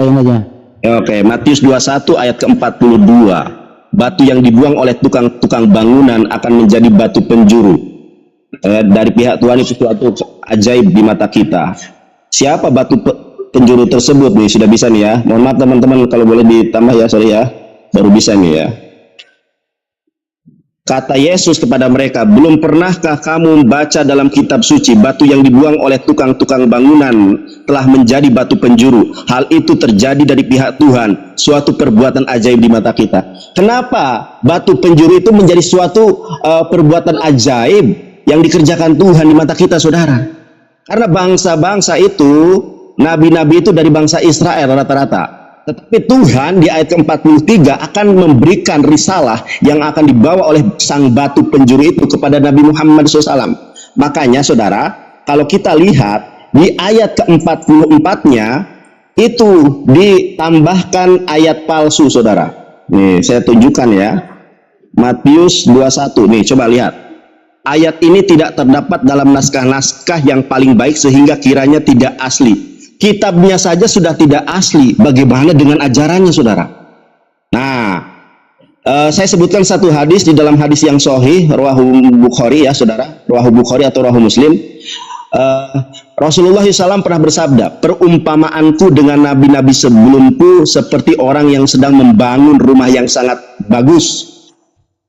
Yang aja. Oke, Matius 21 ayat ke-42. Batu yang dibuang oleh tukang bangunan akan menjadi batu penjuru. Dari pihak Tuhan itu suatu ajaib di mata kita. Siapa batu penjuru tersebut nih? Sudah bisa nih ya. Mohon maaf teman-teman kalau boleh ditambah ya, sorry ya. Baru bisa nih ya. Kata Yesus kepada mereka, belum pernahkah kamu membaca dalam kitab suci, batu yang dibuang oleh tukang bangunan telah menjadi batu penjuru. Hal itu terjadi dari pihak Tuhan, suatu perbuatan ajaib di mata kita. Kenapa batu penjuru itu menjadi suatu perbuatan ajaib yang dikerjakan Tuhan di mata kita, saudara? Karena bangsa-bangsa itu, nabi-nabi itu dari bangsa Israel rata-rata. Tetapi Tuhan di ayat ke-43 akan memberikan risalah yang akan dibawa oleh sang batu penjuru itu kepada Nabi Muhammad SAW. Makanya saudara, kalau kita lihat di ayat ke-44-nya itu ditambahkan ayat palsu, saudara. Nih saya tunjukkan ya, Matius 21. Nih coba lihat. Ayat ini tidak terdapat dalam naskah-naskah yang paling baik sehingga kiranya tidak asli. Kitabnya saja sudah tidak asli, bagaimana dengan ajarannya, saudara? Nah, saya sebutkan satu hadis di dalam hadis yang sahih, Rawahu Bukhari ya, saudara, Rawahu Bukhari atau Rawahu Muslim. Rasulullah SAW pernah bersabda, perumpamaanku dengan nabi-nabi sebelumku seperti orang yang sedang membangun rumah yang sangat bagus.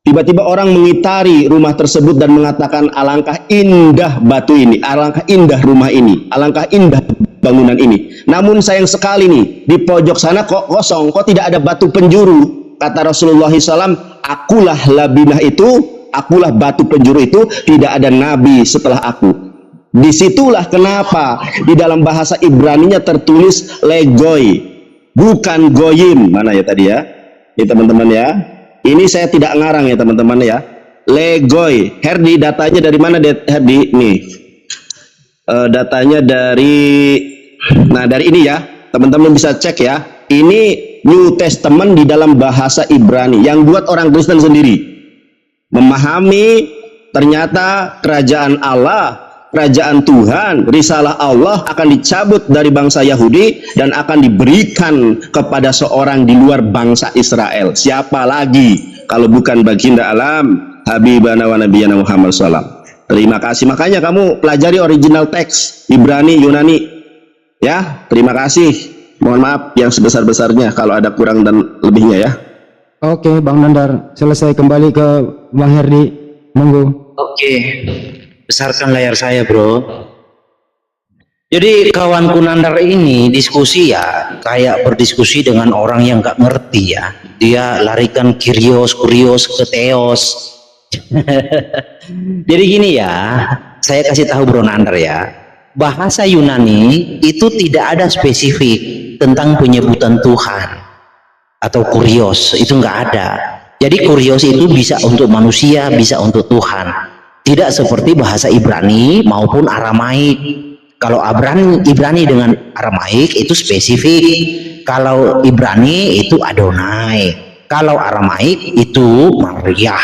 Tiba-tiba orang mengitari rumah tersebut dan mengatakan, alangkah indah batu ini, alangkah indah rumah ini, alangkah indah bangunan ini. Namun sayang sekali nih, di pojok sana kok kosong, kok tidak ada batu penjuru. Kata Rasulullah SAW, akulah labinah itu, akulah batu penjuru itu, tidak ada nabi setelah aku. Disitulah kenapa di dalam bahasa Ibraninya tertulis legoi, bukan goyim. Mana ya tadi ya? Ini teman-teman ya. Ini saya tidak ngarang ya teman-teman ya. Legoi. Herdi, datanya dari mana Herdi? Nih. Datanya dari, nah dari ini ya. Teman-teman bisa cek ya. Ini New Testament di dalam bahasa Ibrani yang buat orang Kristen sendiri. Memahami ternyata kerajaan Allah, kerajaan Tuhan, risalah Allah akan dicabut dari bangsa Yahudi dan akan diberikan kepada seorang di luar bangsa Israel. Siapa lagi kalau bukan baginda alam Habibana wa Nabiyana Muhammad SAW. Terima kasih. Makanya kamu pelajari original teks Ibrani, Yunani ya. Terima kasih. Mohon maaf yang sebesar-besarnya kalau ada kurang dan lebihnya ya. Oke Bang Nandar, selesai, kembali ke Bang Herdi, monggo. Oke, besarkan layar saya bro. Jadi kawanku Nandar ini diskusi ya kayak berdiskusi dengan orang yang gak ngerti ya. Dia larikan kurios ke teos. Jadi gini ya, saya kasih tahu bro Nandar ya, bahasa Yunani itu tidak ada spesifik tentang penyebutan Tuhan atau kurios, itu nggak ada. Jadi kurios itu bisa untuk manusia, bisa untuk Tuhan. Tidak seperti bahasa Ibrani maupun Aramaik. Kalau Ibrani dengan Aramaik itu spesifik. Kalau Ibrani itu Adonai. Kalau Aramaik itu Maria.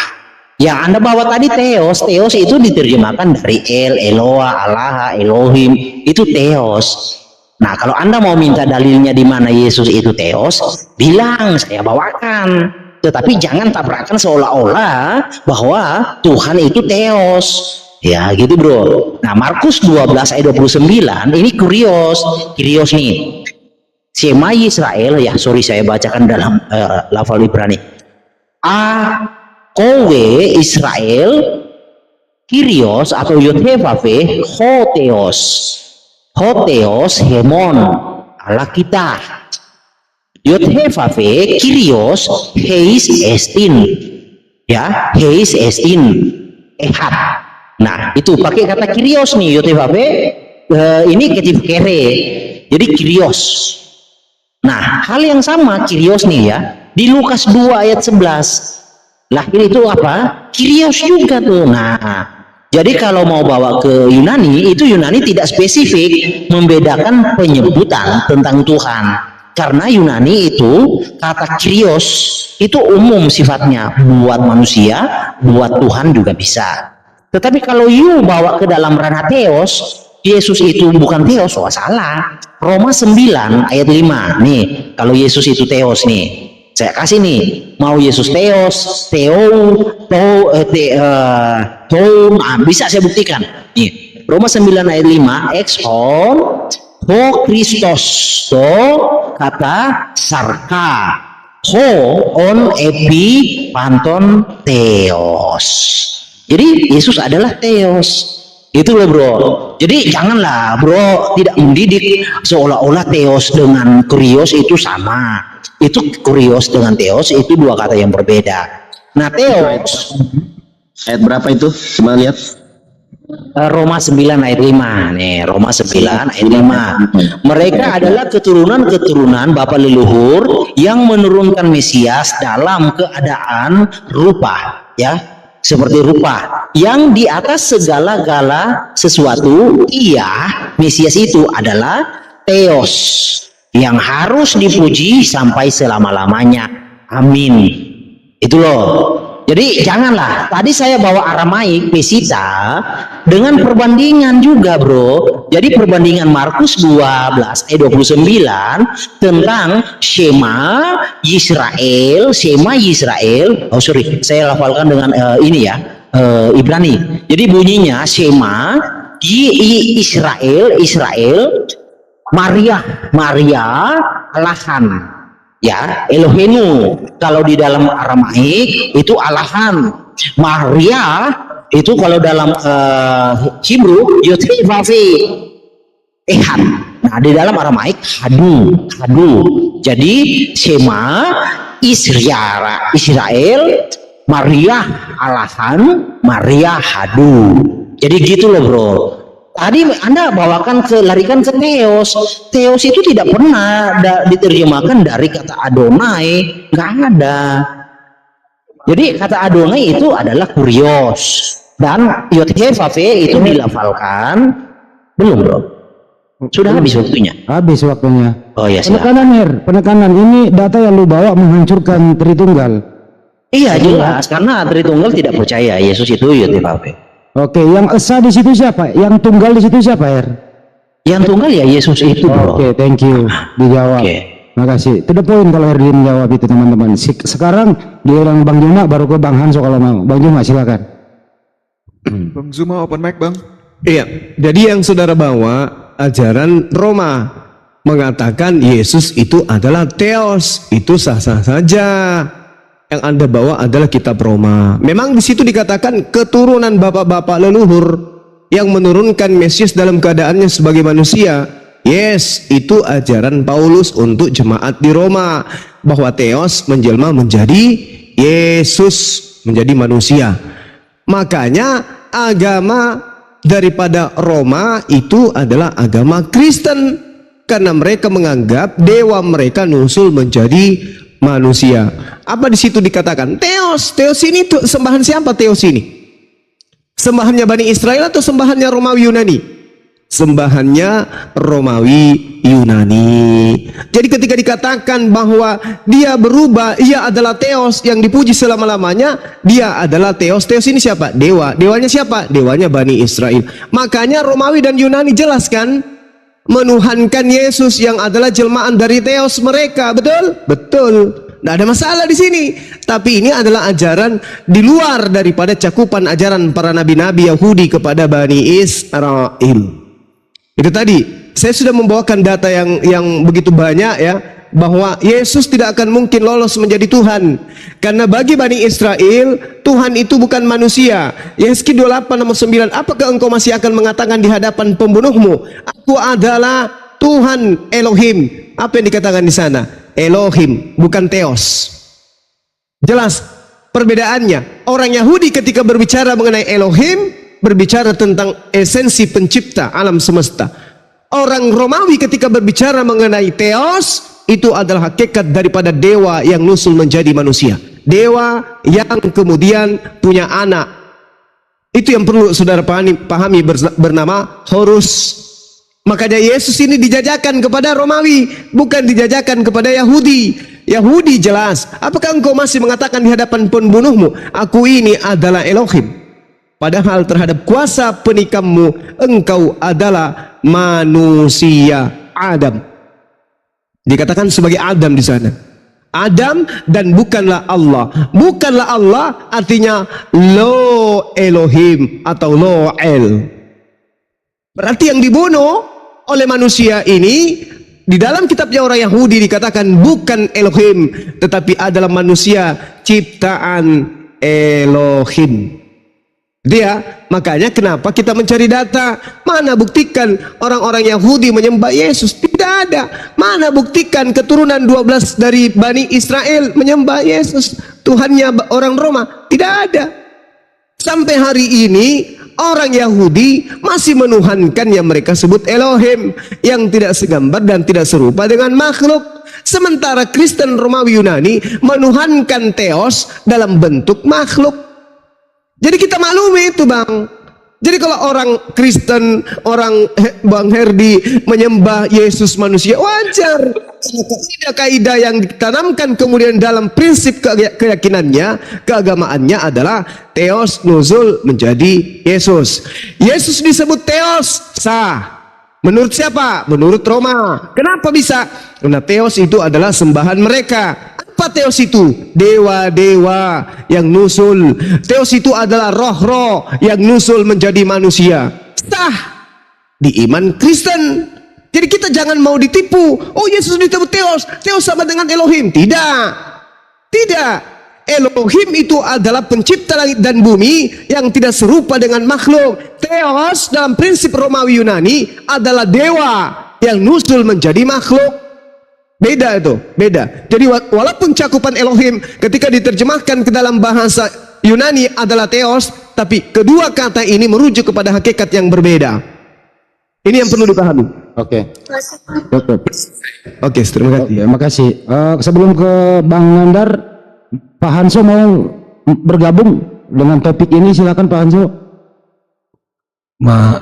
Yang Anda bawa tadi Theos. Theos itu diterjemahkan dari Eloah, Allah, Elohim. Itu Theos. Nah, kalau Anda mau minta dalilnya di mana Yesus itu Theos, bilang saya bawakan. Tetapi jangan tabrakan seolah-olah bahwa Tuhan itu Theos. Ya gitu bro. Nah Markus 12 ayat 29 ini kurios nih. Shema Yisrael ya, sorry saya bacakan dalam lafal Ibrani. Kowe Israel Kyrios atau Yod-Heh-Vav-He Hotheos Hemon Allah kita. Yod-Heh-Vav-He Kyrios Heis Estin ya, Heis Estin Ehad. Nah itu pakai kata Kyrios nih, Yod-Heh-Vav-He ini ketif kere, jadi Kyrios. Nah hal yang sama Kyrios nih ya di Lukas 2 ayat 11 lahir itu apa? Kyrios juga tuh. Nah jadi kalau mau bawa ke Yunani, itu Yunani tidak spesifik membedakan penyebutan tentang Tuhan. Karena Yunani itu kata Kyrios itu umum sifatnya, buat manusia, buat Tuhan juga bisa. Tetapi kalau you bawa ke dalam ranah Theos, Yesus itu bukan Theos, wah salah. Roma 9 ayat 5. Nih, kalau Yesus itu Theos nih. Saya kasih nih, mau Yesus Theos, bisa saya buktikan. Nih, Roma 9 ayat 5, exon ho Christos, to kata sarka, ho on epi panton Theos. Jadi Yesus adalah Theos. Itu loh bro. Jadi janganlah bro tidak mendidik seolah-olah Theos dengan Kurios itu sama. Itu Kurios dengan Theos itu dua kata yang berbeda. Nah Theos Ayat berapa itu? Coba lihat. Roma 9 ayat 5 nih, Roma 9 ayat 5. Mereka adalah keturunan-keturunan bapa leluhur yang menurunkan Mesias dalam keadaan rupa, ya, seperti rupa yang di atas segala-gala sesuatu. Ia Mesias itu adalah Theos yang harus dipuji sampai selama-lamanya. Amin. Itu loh. Jadi janganlah, tadi saya bawa Aramaik Pesita dengan perbandingan juga bro. Jadi perbandingan Markus 12 ayat 29 tentang Shema Yisrael, oh sorry, saya lafalkan dengan ini ya, Ibrani. Jadi bunyinya Shema Israel, Maria, Alahan. Ya, Elohenu kalau di dalam Aramaik itu Alahan. Maria itu kalau dalam Hebrew Yothivavi Ehad. Nah di dalam Aramaik Hadu. Jadi Shema Israel, Maria Alahan, Maria Hadu. Jadi gitu loh bro. Tadi Anda larikan ke Theos. Theos itu tidak pernah diterjemahkan dari kata Adonai, nggak ada. Jadi kata Adonai itu adalah Kurios dan Yod-Heh-Vav-He itu dilafalkan belum bro? Sudah habis waktunya. Habis waktunya. Oh ya silakan. Penekanan ini data yang lu bawa menghancurkan Tritunggal. Iya jelas karena Tritunggal tidak percaya Yesus itu Yod-Heh-Vav-He. Oke, yang esa di situ siapa? Yang tunggal di situ siapa, Yang tunggal ya Yesus itu, bro. Oke, thank you. Dijawab. Makasih. To the point kalau Herdi menjawab itu, teman-teman. Sekarang giliran Bang Juma, baru ke Bang Hanso kalau mau. Bang Juma, silakan. Bang Zuma open mic, Bang. Iya, jadi yang saudara bawa ajaran Roma mengatakan Yesus itu adalah Theos, itu sah-sah saja. Yang Anda bawa adalah kitab Roma. Memang di situ dikatakan keturunan bapak-bapak leluhur yang menurunkan Mesias dalam keadaannya sebagai manusia. Yes, itu ajaran Paulus untuk jemaat di Roma, bahwa Theos menjelma menjadi Yesus, menjadi manusia. Makanya agama daripada Roma itu adalah agama Kristen, karena mereka menganggap dewa mereka nusul menjadi manusia. Apa di situ dikatakan? Theos ini tuh sembahan siapa? Theos ini sembahannya Bani Israel atau sembahannya Romawi Yunani? Sembahannya Romawi Yunani. Jadi ketika dikatakan bahwa dia berubah, ia adalah Theos yang dipuji selama-lamanya, dia adalah Theos. Theos ini siapa? Dewa. Dewanya siapa? Dewanya Bani Israel. Makanya Romawi dan Yunani jelas kan menuhankan Yesus yang adalah jelmaan dari Theos mereka. Betul? Betul. Tidak ada masalah di sini. Tapi ini adalah ajaran di luar daripada cakupan ajaran para nabi-nabi Yahudi kepada Bani Israel. Itu tadi saya sudah membawakan data yang begitu banyak ya, bahwa Yesus tidak akan mungkin lolos menjadi Tuhan, karena bagi Bani Israel Tuhan itu bukan manusia. Yesaya 28:9, apakah engkau masih akan mengatakan di hadapan pembunuhmu, aku adalah Tuhan Elohim? Apa yang dikatakan di sana? Elohim, bukan Theos. Jelas perbedaannya. Orang Yahudi ketika berbicara mengenai Elohim, berbicara tentang esensi pencipta alam semesta. Orang Romawi ketika berbicara mengenai Theos, itu adalah hakikat daripada dewa yang nusul menjadi manusia. Dewa yang kemudian punya anak. Itu yang perlu saudara pahami bernama Horus. Makanya Yesus ini dijajakan kepada Romawi, bukan dijajakan kepada Yahudi. Yahudi jelas, apakah engkau masih mengatakan di hadapan pembunuhmu, aku ini adalah Elohim? Padahal terhadap kuasa penikammu, engkau adalah manusia. Adam. Dikatakan sebagai Adam di sana. Adam dan bukanlah Allah. Bukanlah Allah artinya Lo Elohim atau Lo El. Berarti yang dibunuh oleh manusia ini di dalam kitabnya orang Yahudi dikatakan bukan Elohim, tetapi adalah manusia ciptaan Elohim. Dia, makanya kenapa kita mencari data? Mana buktikan orang-orang Yahudi menyembah Yesus? Tidak ada. Mana buktikan keturunan 12 dari Bani Israel menyembah Yesus? Tuhannya orang Roma? Tidak ada. Sampai hari ini orang Yahudi masih menuhankan yang mereka sebut Elohim, yang tidak segambar dan tidak serupa dengan makhluk. Sementara Kristen Romawi Yunani menuhankan Theos dalam bentuk makhluk. Jadi kita maklumi itu, Bang. Jadi kalau orang Kristen, orang Bang Herdi menyembah Yesus manusia, wajar. Kaidah-kaidah yang ditanamkan kemudian dalam prinsip keyakinannya, keagamaannya adalah Theos nuzul menjadi Yesus. Yesus disebut Theos, sah. Menurut siapa? Menurut Roma. Kenapa bisa? Karena Theos itu adalah sembahan mereka. Apa Theos itu? Dewa-dewa yang nusul. Theos itu adalah roh-roh yang nusul menjadi manusia. Sah di iman Kristen. Jadi kita jangan mau ditipu. Oh, Yesus disebut Theos. Theos sama dengan Elohim. Tidak. Tidak. Elohim itu adalah pencipta langit dan bumi yang tidak serupa dengan makhluk. Theos dalam prinsip Romawi Yunani adalah dewa yang nusul menjadi makhluk. Beda itu, beda. Jadi walaupun cakupan Elohim ketika diterjemahkan ke dalam bahasa Yunani adalah Theos, tapi kedua kata ini merujuk kepada hakikat yang berbeda. Ini yang perlu dipahami. Oke. Oke, terima kasih. Terima kasih. Sebelum ke Bang Nandar, Pak Hanso mau bergabung dengan topik ini, silakan Pak Hanso.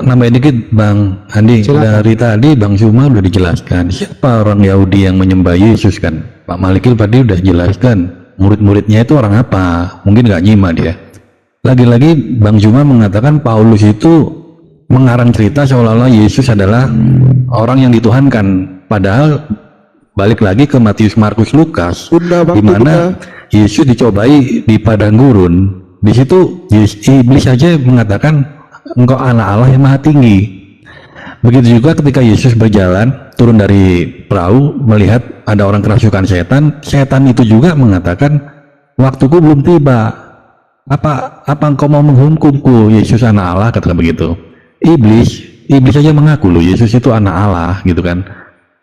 Nambahin dikit Bang Andi. Silakan. Dari tadi Bang Zuma udah dijelaskan siapa orang Yahudi yang menyembah Yesus kan. Pak Malikil tadi udah jelaskan murid-muridnya itu orang apa, mungkin nggak nyimak dia. Lagi-lagi Bang Zuma mengatakan Paulus itu mengarang cerita seolah-olah Yesus adalah orang yang dituhankan, padahal balik lagi ke Matius, Markus, Lukas, di mana Yesus dicobai di padang gurun. Di situ iblis saja mengatakan engkau anak Allah yang maha tinggi. Begitu juga ketika Yesus berjalan turun dari perahu melihat ada orang kerasukan setan, setan itu juga mengatakan waktuku belum tiba. Apa engkau mau menghukumku, Yesus anak Allah, katakan begitu. Iblis saja mengaku loh Yesus itu anak Allah gitu kan.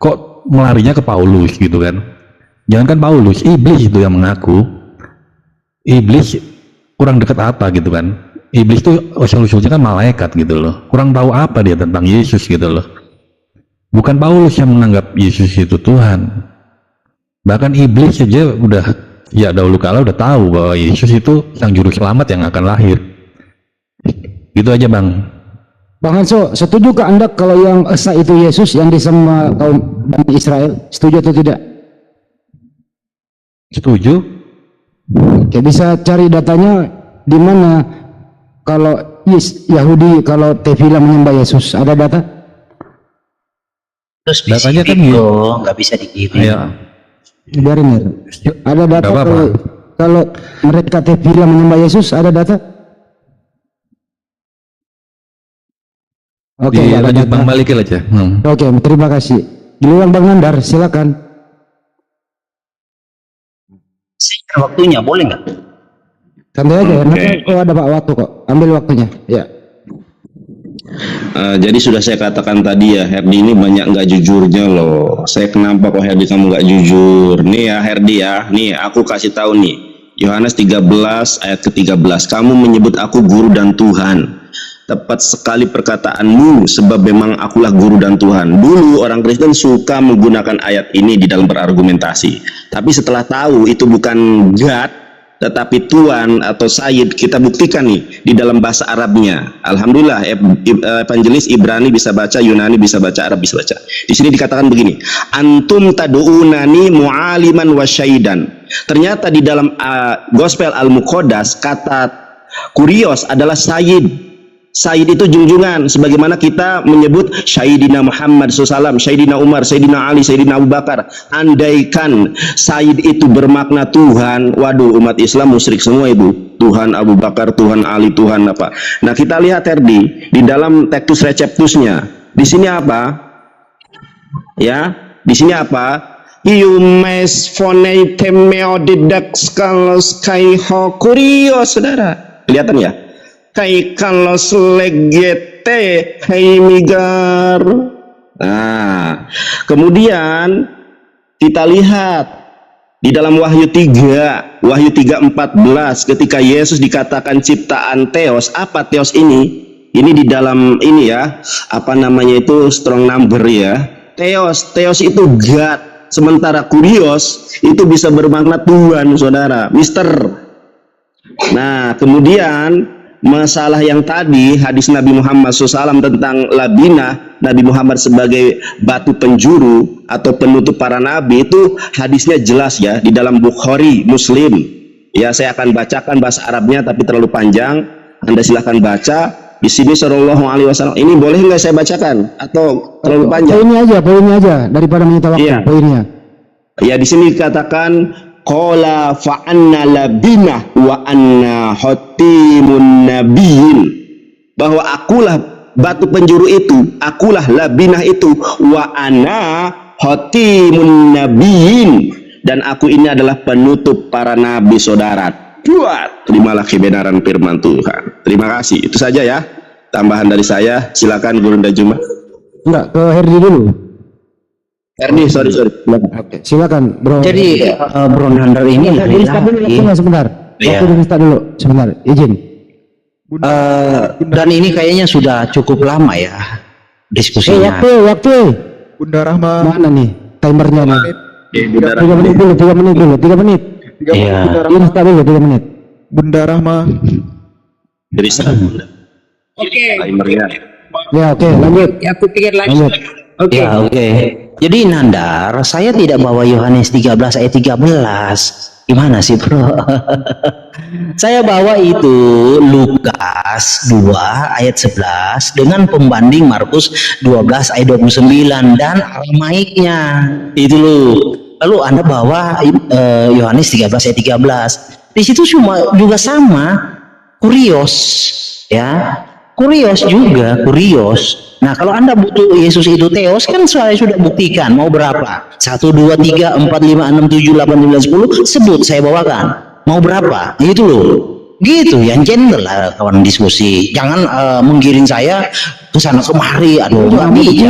Kok melarinya ke Paulus gitu kan? Jangankan Paulus, iblis itu yang mengaku. Iblis kurang dekat apa gitu kan? Iblis itu usul-usulnya kan malaikat gitu loh. Kurang tahu apa dia tentang Yesus gitu loh. Bukan Paulus yang menganggap Yesus itu Tuhan. Bahkan iblis saja udah ya dahulu kala udah tahu bahwa Yesus itu sang juru selamat yang akan lahir. Gitu aja Bang. Bang Hanso, setujukah Anda kalau yang esa itu Yesus yang disembah kaum Bani Israel? Setuju atau tidak? Setuju? Oke, bisa cari datanya di mana kalau Yahudi, kalau Tevila menyembah Yesus, ada data? Terus Datanya kan gitu, nggak bisa dikirim. Ya. Biarin ya. Ada data Nggak apa-apa. kalau mereka Tevila menyembah Yesus, ada data? Oke, nggak ada Lanjut data. Bang Malikil aja. Oke, terima kasih. Giliran Bang Nandar, silakan. Singkat waktunya, boleh nggak? Santai aja, nanti ada Pak waktu kok. Ambil waktunya, ya. Jadi sudah saya katakan tadi ya, Herdi ini banyak nggak jujurnya loh. Saya kenapa kok Herdi kamu nggak jujur? Nih ya Herdi ya, nih aku kasih tahu nih. Yohanes 13 ayat ke-13. Kamu menyebut aku guru dan Tuhan. Tepat sekali perkataanmu, sebab memang akulah guru dan Tuhan. Dulu orang Kristen suka menggunakan ayat ini di dalam berargumentasi. Tapi setelah tahu itu bukan God, tetapi Tuhan atau Sayyid, kita buktikan nih di dalam bahasa Arabnya. Alhamdulillah, evangelis Ibrani bisa baca, Yunani bisa baca, Arab bisa baca. Di sini dikatakan begini, antum tadu'unani mu'aliman wa syaidan. Ternyata di dalam Gospel Al-Muqaddas kata kurios adalah Sayyid. Sayyid itu junjungan, sebagaimana kita menyebut Sayyidina Muhammad SAW, Sayyidina Umar, Sayyidina Ali, Sayyidina Abu Bakar. Andaikan Sayyid itu bermakna Tuhan, waduh, umat Islam musyrik semua itu. Tuhan Abu Bakar, Tuhan Ali, Tuhan apa. Nah, kita lihat Herdi di dalam Tectus Receptusnya. Di sini apa? Ya, di sini apa? Iumes phoneitemeo didax kalos kaiho kurio, saudara. Kelihatan ya? Kai kalos legete heimigar. Nah, kemudian kita lihat di dalam Wahyu 3:14 ketika Yesus dikatakan ciptaan Theos. Apa Theos ini? Ini di dalam ini ya, apa namanya itu, strong number ya. Theos itu God. Sementara kurios itu bisa bermakna Tuhan, saudara, Mister. Nah, kemudian masalah yang tadi hadis Nabi Muhammad SAW tentang labina, Nabi Muhammad sebagai batu penjuru atau penutup para nabi, itu hadisnya jelas ya di dalam Bukhari, Muslim. Ya, saya akan bacakan bahasa Arabnya tapi terlalu panjang. Anda silahkan baca. Di sini sallallahu alaihi wasallam. Ini boleh nggak saya bacakan atau terlalu panjang? Poinnya aja daripada menyita waktu. Iya. Poinnya. Ya, di sini dikatakan qala fa anna labina wa anna hatimun nabiyyin, bahwa akulah batu penjuru itu, akulah labinah itu, wa ana hatimun nabiyyin, dan aku ini adalah penutup para nabi, saudara. Terimalah kebenaran firman Tuhan. Terima kasih. Itu saja ya tambahan dari saya. Silakan Guru Juma. Enggak, ke Herdi dulu. Herdi, sorry. Silakan. Oke, silakan, Bro. Jadi Bro Nandar ini Sebentar. Iya. Waktu Rista dulu, sebentar. Izin. dan ini kayaknya sudah cukup lama ya diskusinya. Waktu. Bunda Rahma. Mana nih timernya nih? 3 menit dulu. 3 menit. Iya. Rista dulu 3 menit. Bunda Rahma. Jadi timernya. Ya, oke, lanjut. Ya, aku pikir lagi. Lanjut. Oke. Ya, oke. Jadi Nandar, saya tidak bawa Yohanes 13 ayat 13. Gimana sih, Bro? Saya bawa itu Lukas 2 ayat 11 dengan pembanding Markus 12 ayat 29 dan Aramaiknya. Itu loh. Lalu Anda bawa Yohanes 13 ayat 13. Di situ juga sama, kurios, ya. Kurios juga, kurios. Nah, kalau Anda butuh Yesus itu Theos, kan saya sudah buktikan. Mau berapa? 1, 2, 3, 4, 5, 6, 7, 8, 9, 10. Sebut, saya bawakan. Mau berapa? Itu loh. Gitu, yang gentle lah kawan diskusi. Jangan menggiring saya ke sana kemari. Aduh, nggak bisa.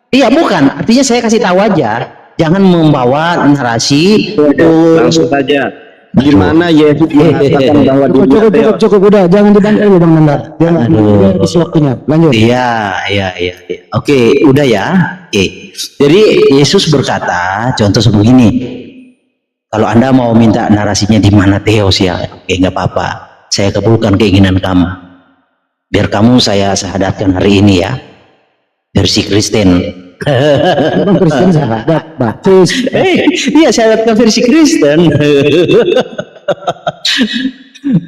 Iya, bukan. Artinya saya kasih tahu aja. Jangan membawa narasi. Langsung saja. Gimana Yesus mengatakan bahwa Cukup, udah. Jangan dibantu lu, Bang Nandar. Jangan habis waktunya. Lanjut. Iya. Oke, udah ya. Oke. Jadi Yesus berkata, contoh sebegini. Kalau Anda mau minta narasinya di mana Theos ya, oke, nggak apa-apa. Saya kabulkan keinginan kamu. Biar kamu saya syahadatkan hari ini ya. Versi Kristen. Bang Kristen sahabat, baptis. Iya, syahadatkan versi Kristen.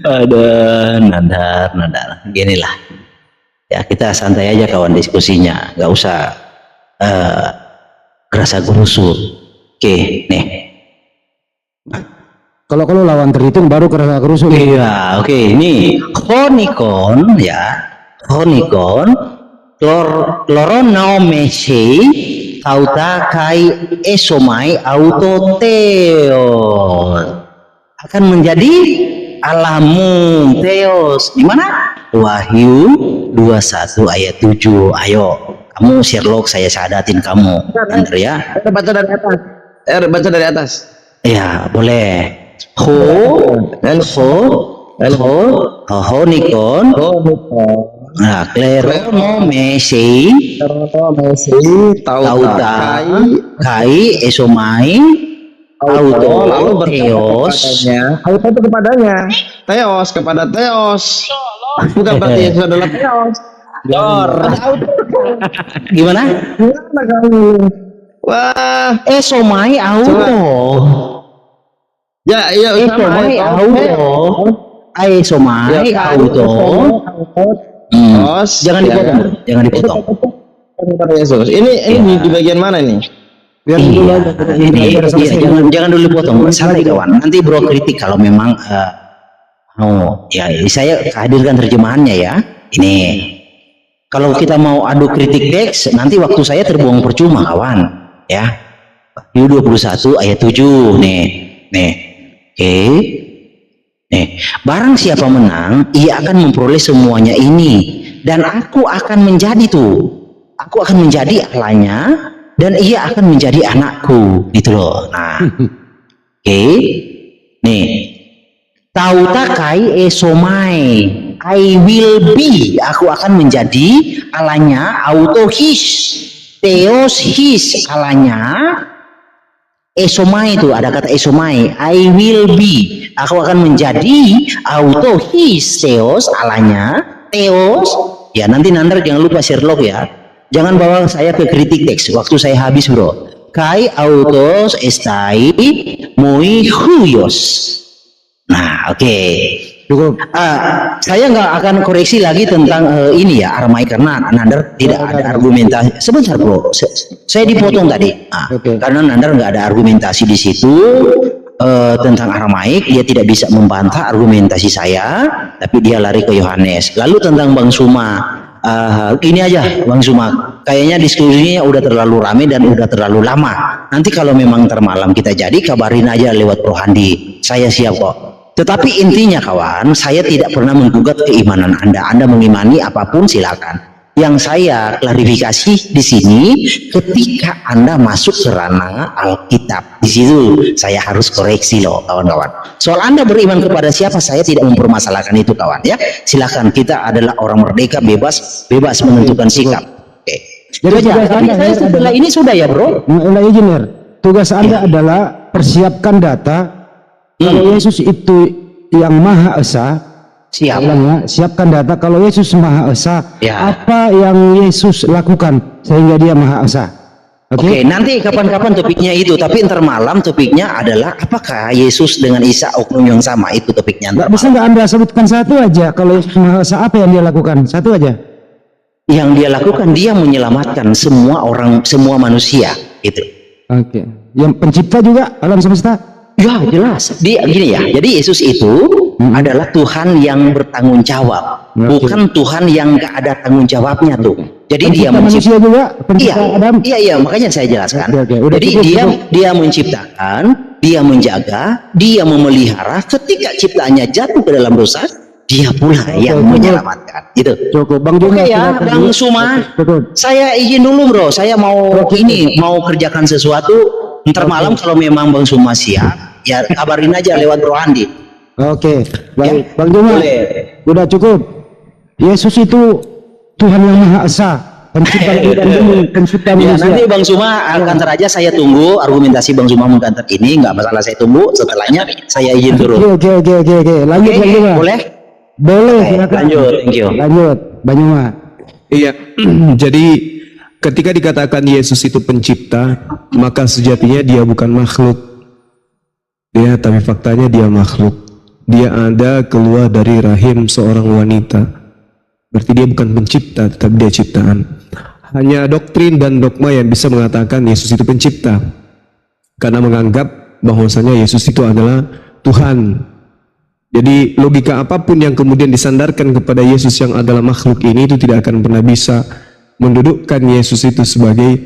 Ada Nandar. Ginilah. Ya, kita santai aja kawan diskusinya. Nggak usah gerasa gerusu. Oke, nih. Kalau lawan terhitung baru kerasa kerusuh. Iya, oke. Ini honikon ya. Honikon kloronomesi auta kai esomai autoteos akan menjadi alamu Theos. Di mana? Wahyu 21 ayat 7. Ayo, kamu Sherlock, saya syahadatin kamu. Benar ya? Baca dari atas. baca dari atas. Ya, boleh. Honikon. Nah, kleronomesi tauta kai esomai auto Theos. Auto itu kepadanya. Theos kepada Theos. Bukan berarti Yesus adalah Theos. Gimana? Gimana kamu? Wah, Esomai auto. Ya, Esomai auto. Esomai auto. Teos, Jangan ya dipotong, kan? jangan dipotong. Kepada Yesus. Ini di bagian mana ini? Biar dulu Iya, aja. iya, jangan dulu potong, santai kawan. Nanti bro kritik kalau memang ya saya hadirkan terjemahannya ya. Ini kalau kita mau adu kritik teks, nanti waktu saya terbuang percuma kawan. Ya, Wahyu 21 ayat 7 nih, oke. Nih, barang siapa menang, ia akan memperoleh semuanya ini, dan aku akan menjadi aku akan menjadi Allahnya, dan ia akan menjadi anakku, gitu loh. Nah, oke, nih, tautakai esomai, I will be, aku akan menjadi Allahnya, autohis, theos his, Allahnya, esomai itu ada kata esomai, I will be, aku akan menjadi autohis, theos, Allahnya, theos, ya nanti jangan lupa Sherlock ya. Jangan bawa saya ke kritik teks. Waktu saya habis bro. Kai autos estai moi huyos. Nah oke. Cukup. Saya nggak akan koreksi lagi tentang ini ya Aramaik karena Nandar tidak ada argumentasi. Sebentar bro. Saya dipotong tadi. Karena Nandar nggak ada argumentasi di situ. Tentang Aramaik, dia tidak bisa membantah argumentasi saya, tapi dia lari ke Yohanes. Lalu tentang Bang Suma, ini aja Bang Suma, kayaknya diskusinya udah terlalu rame dan udah terlalu lama. Nanti kalau memang termalam kita jadi, kabarin aja lewat Bro Handi, saya siap kok. Tetapi intinya kawan, saya tidak pernah menggugat keimanan Anda. Anda mengimani apapun silakan. Yang saya klarifikasi di sini, ketika Anda masuk ke ranah Alkitab, di situ saya harus koreksi loh kawan-kawan. Soal Anda beriman kepada siapa, saya tidak mempermasalahkan itu kawan ya. Silakan, kita adalah orang merdeka, bebas menentukan sikap. Oke. Jadi tugas Anda Saya setelah ini sudah ya bro. izin Mir. Tugas Anda adalah persiapkan data kalau Yesus itu yang Maha Esa. Siap. Siapkan data kalau Yesus Maha Esa, Ya. apa yang Yesus lakukan sehingga dia Maha Esa. Oke, nanti kapan-kapan topiknya itu, tapi ntar malam topiknya adalah apakah Yesus dengan Isa oknum yang sama, itu topiknya. Nggak bisa nggak Anda sebutkan satu aja kalau Yesus Maha Esa, apa yang dia lakukan? Satu aja. Yang dia lakukan, dia menyelamatkan semua manusia, gitu. Oke. Yang pencipta juga alam semesta. Ya jelas. Dia gini ya. Jadi Yesus itu adalah Tuhan yang bertanggung jawab, bukan Tuhan yang nggak ada tanggung jawabnya tuh. Jadi dia manusia juga, pencipta Adam. Iya, makanya saya jelaskan. Udah Jadi dia menciptakan, dia menjaga, dia memelihara. Ketika ciptaannya jatuh ke dalam dosa, dia pula yang menyelamatkan. Itu. Cukup, Bang Juma. Oke ya, Bang Suma. Saya izin dulu bro. Saya mau mau kerjakan sesuatu. Ntar malam kalau memang Bang Suma siap, ya kabarin aja lewat Bro Andi. Oke, baik. Ya, Bang Juma, udah cukup. Yesus itu Tuhan yang Maha Esa, pencipta langit dan bumi, pencipta Ya, manusia. nanti Bang Suma kantor aja, saya tunggu argumentasi Bang Suma mengkantor ini, nggak masalah, saya tunggu. Setelahnya saya izin turun. Oke. Lanjut, Bang Juma. Boleh? Boleh, silakan. Lanjut, thank you. Lanjut, Bang Juma. Iya, jadi ketika dikatakan Yesus itu pencipta, maka sejatinya dia bukan makhluk. Ya, tapi faktanya dia makhluk. Dia ada keluar dari rahim seorang wanita. Berarti dia bukan pencipta, tetapi dia ciptaan. Hanya doktrin dan dogma yang bisa mengatakan Yesus itu pencipta. Karena menganggap bahwasanya Yesus itu adalah Tuhan. Jadi logika apapun yang kemudian disandarkan kepada Yesus yang adalah makhluk ini, itu tidak akan pernah bisa mendudukkan Yesus itu sebagai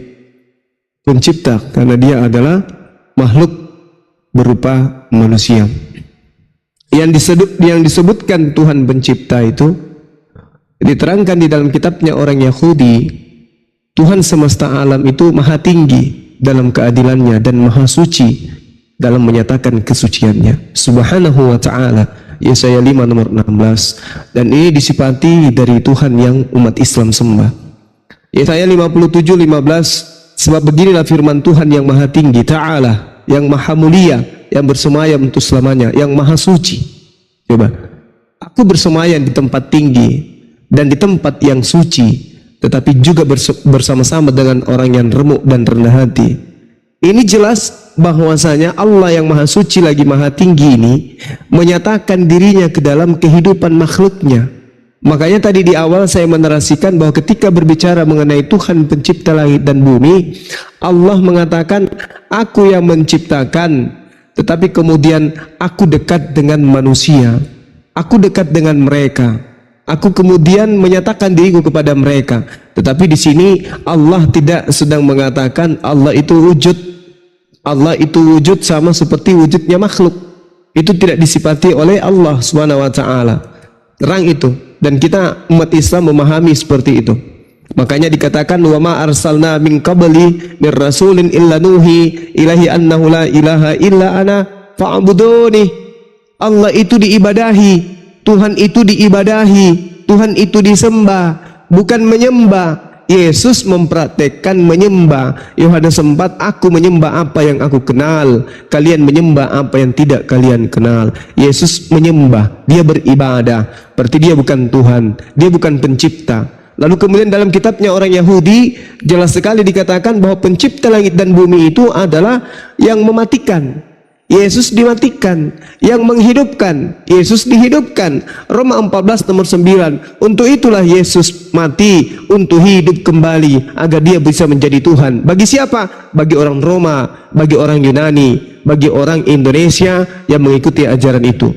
pencipta, karena dia adalah makhluk berupa manusia. Yang disebutkan Tuhan pencipta itu diterangkan di dalam kitabnya orang Yahudi. Tuhan semesta alam itu maha tinggi dalam keadilannya dan maha suci dalam menyatakan kesuciannya subhanahu wa ta'ala. Yesaya 5 nomor 16. Dan ini disifati dari Tuhan yang umat Islam sembah. Yesaya 57:15, sebab beginilah firman Tuhan yang maha tinggi, ta'ala, yang maha mulia, yang bersemayam untuk selamanya, yang maha suci. Coba, aku bersemayam di tempat tinggi dan di tempat yang suci, tetapi juga bersama-sama dengan orang yang remuk dan rendah hati. Ini jelas bahwasanya Allah yang maha suci lagi maha tinggi ini menyatakan dirinya ke dalam kehidupan makhluknya. Makanya tadi di awal saya menarasikan bahwa ketika berbicara mengenai Tuhan pencipta langit dan bumi, Allah mengatakan, aku yang menciptakan, tetapi kemudian aku dekat dengan manusia, aku dekat dengan mereka, aku kemudian menyatakan diriku kepada mereka. Tetapi di sini Allah tidak sedang mengatakan Allah itu wujud. Allah itu wujud sama seperti wujudnya makhluk. Itu tidak disifati oleh Allah Subhanahu wa taala. Terang itu, dan kita umat Islam memahami seperti itu. Makanya dikatakan wa ma arsalna min qabli mir rasulin illa nuhi ilahi annahu la ilaha illa ana fa'buduni. Allah itu diibadahi, Tuhan itu diibadahi, Tuhan itu disembah, bukan menyembah. Yesus mempraktekkan menyembah. Yohanes 4, aku menyembah apa yang aku kenal, kalian menyembah apa yang tidak kalian kenal. Yesus menyembah, dia beribadah, berarti dia bukan Tuhan, dia bukan pencipta. Lalu kemudian dalam kitabnya orang Yahudi jelas sekali dikatakan bahwa pencipta langit dan bumi itu adalah yang mematikan. Yesus dimatikan, yang menghidupkan, Yesus dihidupkan. Roma 14 nomor 9. Untuk itulah Yesus mati untuk hidup kembali agar dia bisa menjadi Tuhan. Bagi siapa? Bagi orang Roma, bagi orang Yunani, bagi orang Indonesia yang mengikuti ajaran itu.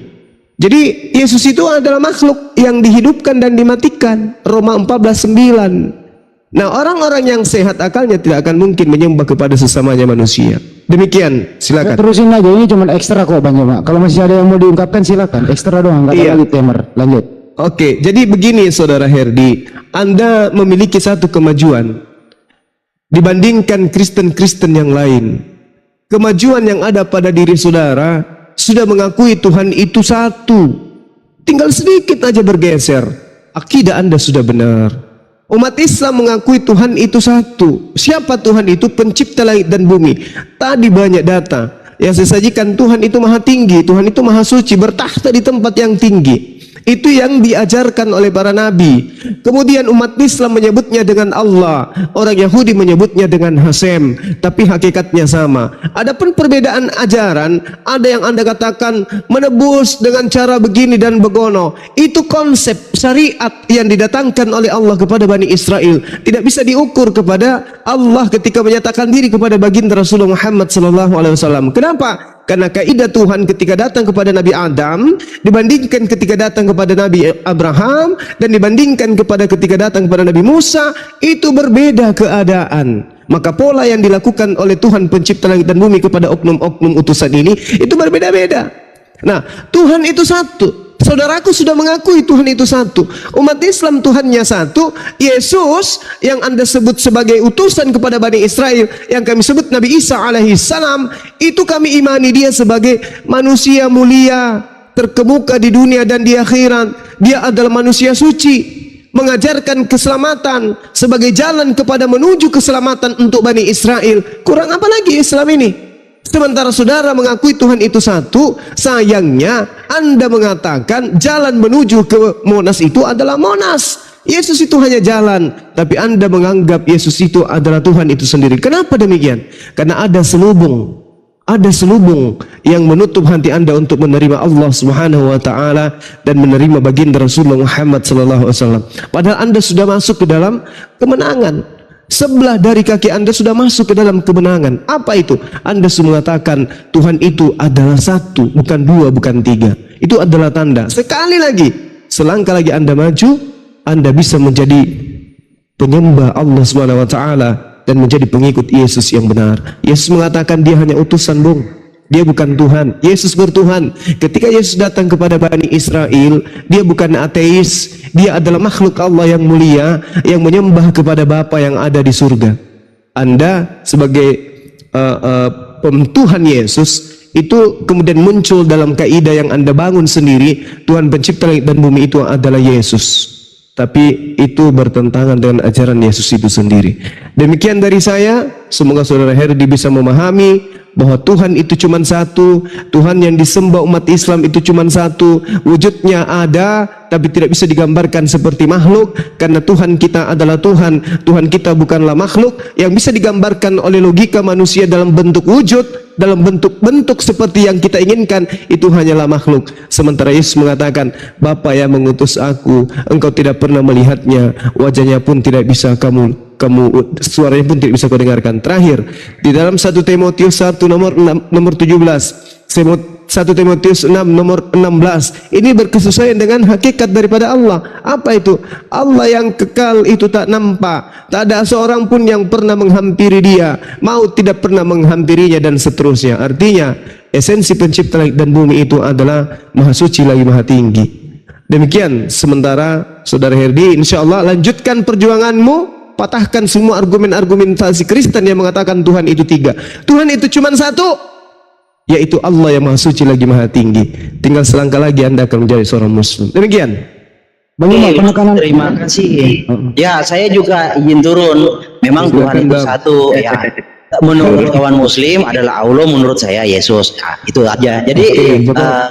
Jadi Yesus itu adalah makhluk yang dihidupkan dan dimatikan. Roma 14:9. Nah, orang-orang yang sehat akalnya tidak akan mungkin menyembah kepada sesamanya manusia. Demikian, silakan. Terusin aja, ini cuma ekstra kok Bang Juma. Kalau masih ada yang mau diungkapkan silakan. Ekstra doang, nggak ada lagi temer. Lanjut. Oke, jadi begini Saudara Herdi, Anda memiliki satu kemajuan dibandingkan Kristen-Kristen yang lain. Kemajuan yang ada pada diri saudara sudah mengakui Tuhan itu satu. Tinggal sedikit aja bergeser, akidah Anda sudah benar. Umat Islam mengakui Tuhan itu satu. Siapa Tuhan itu? Pencipta langit dan bumi. Tadi banyak data yang saya sajikan. Tuhan itu maha tinggi, Tuhan itu maha suci, bertahta di tempat yang tinggi. Itu yang diajarkan oleh para nabi. Kemudian umat Islam menyebutnya dengan Allah, orang Yahudi menyebutnya dengan Hasem, tapi hakikatnya sama. Adapun perbedaan ajaran, ada yang Anda katakan menebus dengan cara begini dan begono. Itu konsep syariat yang didatangkan oleh Allah kepada Bani Israel. Tidak bisa diukur kepada Allah ketika menyatakan diri kepada baginda Rasulullah Muhammad SAW. Kenapa? Karena kaidah Tuhan ketika datang kepada Nabi Adam dibandingkan ketika datang kepada Nabi Abraham dan dibandingkan ketika datang kepada Nabi Musa, itu berbeda keadaan. Maka pola yang dilakukan oleh Tuhan pencipta langit dan bumi kepada oknum-oknum utusan ini itu berbeda-beda. Nah, Tuhan itu satu. Saudaraku sudah mengakui Tuhan itu satu. Umat Islam Tuhannya satu. Yesus yang Anda sebut sebagai utusan kepada Bani Israel, yang kami sebut Nabi Isa alaihissalam, itu kami imani dia sebagai manusia mulia, terkemuka di dunia dan di akhirat. Dia adalah manusia suci, mengajarkan keselamatan sebagai jalan kepada menuju keselamatan untuk Bani Israel. Kurang apa lagi Islam ini? Sementara saudara mengakui Tuhan itu satu, sayangnya Anda mengatakan jalan menuju ke Monas itu adalah Monas. Yesus itu hanya jalan, tapi Anda menganggap Yesus itu adalah Tuhan itu sendiri. Kenapa demikian? Karena ada selubung yang menutup hati Anda untuk menerima Allah Subhanahu wa taala dan menerima baginda Rasulullah Muhammad sallallahu alaihi wasallam. Padahal Anda sudah masuk ke dalam kemenangan. Sebelah dari kaki Anda sudah masuk ke dalam kemenangan. Apa itu? Anda sudah mengatakan Tuhan itu adalah satu, bukan dua, bukan tiga. Itu adalah tanda. Sekali lagi, selangkah lagi Anda maju, Anda bisa menjadi penyembah Allah Subhanahu wa taala dan menjadi pengikut Yesus yang benar. Yesus mengatakan dia hanya utusan, Bung. Dia bukan Tuhan. Yesus bertuhan. Ketika Yesus datang kepada Bani Israel, dia bukan ateis. Dia adalah makhluk Allah yang mulia, yang menyembah kepada Bapa yang ada di surga. Anda sebagai Tuhan Yesus itu kemudian muncul dalam kaidah yang Anda bangun sendiri. Tuhan pencipta langit dan bumi itu adalah Yesus. Tapi itu bertentangan dengan ajaran Yesus itu sendiri. Demikian dari saya, semoga saudara Herdi bisa memahami bahwa Tuhan itu cuma satu, Tuhan yang disembah umat Islam itu cuma satu, wujudnya ada tapi tidak bisa digambarkan seperti makhluk, karena Tuhan kita adalah Tuhan, Tuhan kita bukanlah makhluk yang bisa digambarkan oleh logika manusia dalam bentuk wujud, dalam bentuk-bentuk seperti yang kita inginkan, itu hanyalah makhluk. Sementara Yesus mengatakan, Bapa yang mengutus aku, engkau tidak pernah melihatnya, wajahnya pun tidak bisa kamu suaranya pun tidak bisa kau dengarkan. Terakhir, di dalam 1 Timotius 1 nomor 17, 1 Timotius 6 nomor 16, ini berkesesuaian dengan hakikat daripada Allah. Apa itu? Allah yang kekal itu tak nampak, tak ada seorang pun yang pernah menghampiri dia, maut tidak pernah menghampirinya, dan seterusnya. Artinya esensi pencipta langit dan bumi itu adalah maha suci lagi maha tinggi. Demikian. Sementara saudara Herdi, insya Allah lanjutkan perjuanganmu, patahkan semua argumentasi Kristen yang mengatakan Tuhan itu tiga. Tuhan itu cuma satu, yaitu Allah yang maha suci lagi maha tinggi. Tinggal selangkah lagi Anda akan menjadi seorang muslim. Demikian. Bagaimana penekanan? Terima kasih. Ya, saya juga ingin turun. Memang Tuhan itu satu. Ya, menurut kawan muslim adalah Allah, menurut saya Yesus. Nah, itu aja. Jadi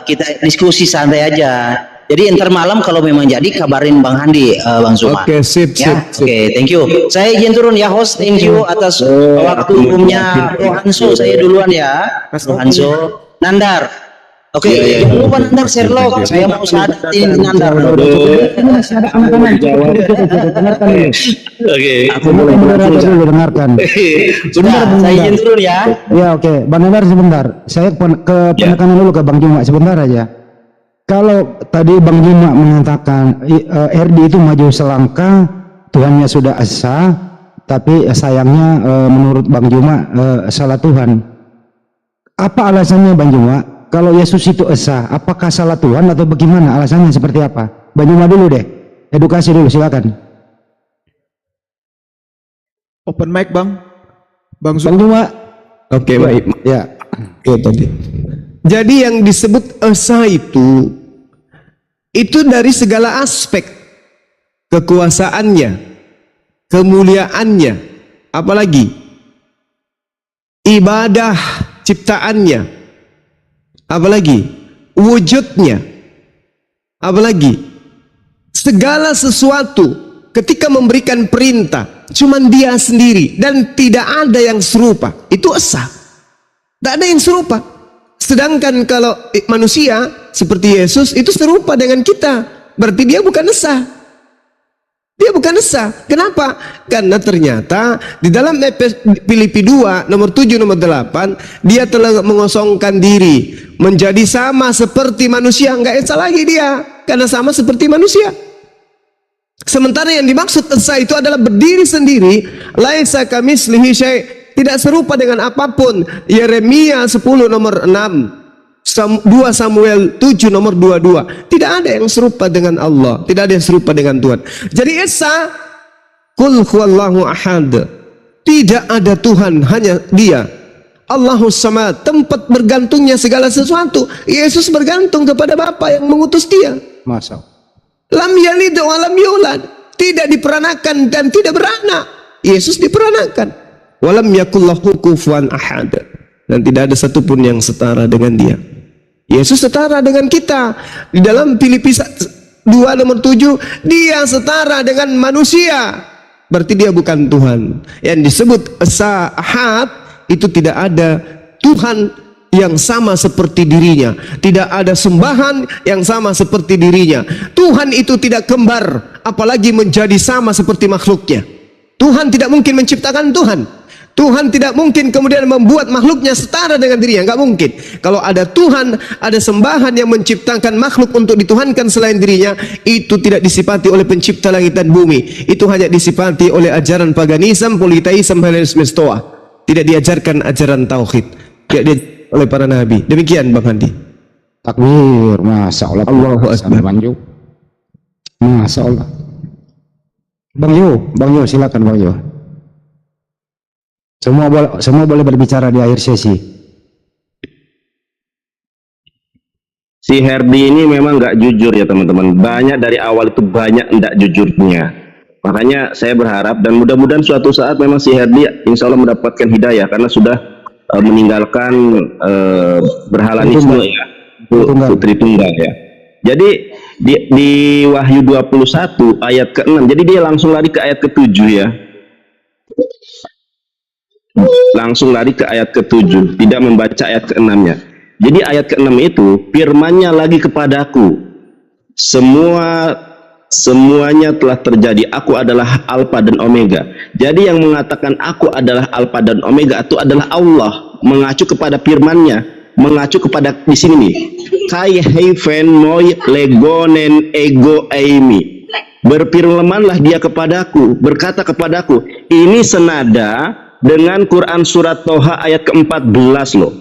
kita diskusi santai aja. Jadi ntar malam kalau memang jadi kabarin Bang Handi, Bang Zuma. Oke, sip. Oke, thank you. Saya izin turun ya host, thank you atas waktunya. Rohanso saya duluan ya. Rohanso, Nandar. Oke, jangan lupa Nandar Sherlock. Saya mau sadatin Nandar. Masih ada anak-anak. Oke. Aku mau dengarkan. Sudah, saya izin turun ya. Ya, oke. Bang Nandar sebentar. Saya ke penekanan dulu ke Bang Juma sebentar aja. Kalau tadi Bang Juma mengatakan RD itu maju selangkah, Tuhannya sudah esa, tapi sayangnya menurut Bang Juma salah Tuhan. Apa alasannya Bang Juma? Kalau Yesus itu esa, apakah salah Tuhan atau bagaimana? Alasannya seperti apa? Bang Juma dulu deh, edukasi dulu, silakan. Open mic Bang. Bang Bang Juma. Oke, baik. Ya. Oke, tadi. Jadi yang disebut esa itu dari segala aspek, kekuasaannya, kemuliaannya, apalagi ibadah ciptaannya, apalagi wujudnya, apalagi segala sesuatu ketika memberikan perintah cuman dia sendiri dan tidak ada yang serupa, itu esa. Tidak ada yang serupa. Sedangkan kalau manusia seperti Yesus itu serupa dengan kita, berarti dia bukan esa. Dia bukan esa. Kenapa? Karena ternyata di dalam Filipi 2 nomor 7 nomor 8, dia telah mengosongkan diri menjadi sama seperti manusia. Enggak esa lagi dia, karena sama seperti manusia. Sementara yang dimaksud esa itu adalah berdiri sendiri, laisa kamitslihi syai', tidak serupa dengan apapun. Yeremia 10 nomor 6, 2 Samuel 7 nomor 22. Tidak ada yang serupa dengan Allah, tidak ada yang serupa dengan Tuhan. Jadi esa, qul huwallahu ahad, tidak ada Tuhan, hanya dia. Allahus samad, tempat bergantungnya segala sesuatu. Yesus bergantung kepada Bapa yang mengutus dia. Masya Allah. Lam yalid wa lam yulad, tidak diperanakan dan tidak beranak. Yesus diperanakan. Walam yakullahu kufuwan ahad, dan tidak ada satupun yang setara dengan dia. Yesus setara dengan kita. Di dalam Filipi 2 nomor 7, dia setara dengan manusia, berarti dia bukan Tuhan. Yang disebut esa ahad itu tidak ada Tuhan yang sama seperti dirinya, tidak ada sembahan yang sama seperti dirinya. Tuhan itu tidak kembar, apalagi menjadi sama seperti makhluknya. Tuhan tidak mungkin menciptakan Tuhan. Tuhan tidak mungkin kemudian membuat makhluknya setara dengan dirinya, nggak mungkin. Kalau ada Tuhan, ada sembahan yang menciptakan makhluk untuk dituhankan selain dirinya, itu tidak disifati oleh pencipta langit dan bumi. Itu hanya disifati oleh ajaran paganisme, politeisme, Hellenisme, Stoa. Tidak diajarkan ajaran tauhid, tidak diajarkan oleh para nabi. Demikian Bang Handi. Takbir, Masya Allah. Allahu Akbar. Bang Yo. Masya Allah. Bang Yo, silakan Bang Yo. Semua boleh berbicara di akhir sesi. Si Herdi ini memang nggak jujur ya teman-teman. Banyak dari awal itu banyak tidak jujurnya. Makanya saya berharap dan mudah-mudahan suatu saat memang si Herdi insya Allah mendapatkan hidayah karena sudah meninggalkan berhala nisme ya, putri tunggal ya. Jadi di Wahyu 21 ayat ke-6, jadi dia langsung lari ke ayat ke-7 ya. Langsung lari ke ayat ke-7, tidak membaca ayat ke-6-nya. Jadi ayat ke-6 itu firman-Nya lagi kepadaku, semuanya telah terjadi, aku adalah Alfa dan Omega. Jadi yang mengatakan aku adalah Alfa dan Omega itu adalah Allah, mengacu kepada firman-Nya, mengacu kepada di sini nih, kai heifen moi legonen ego aimi, berfirmanlah dia kepadaku, berkata kepadaku. Ini senada dengan Quran surat Toha ayat ke-14 loh.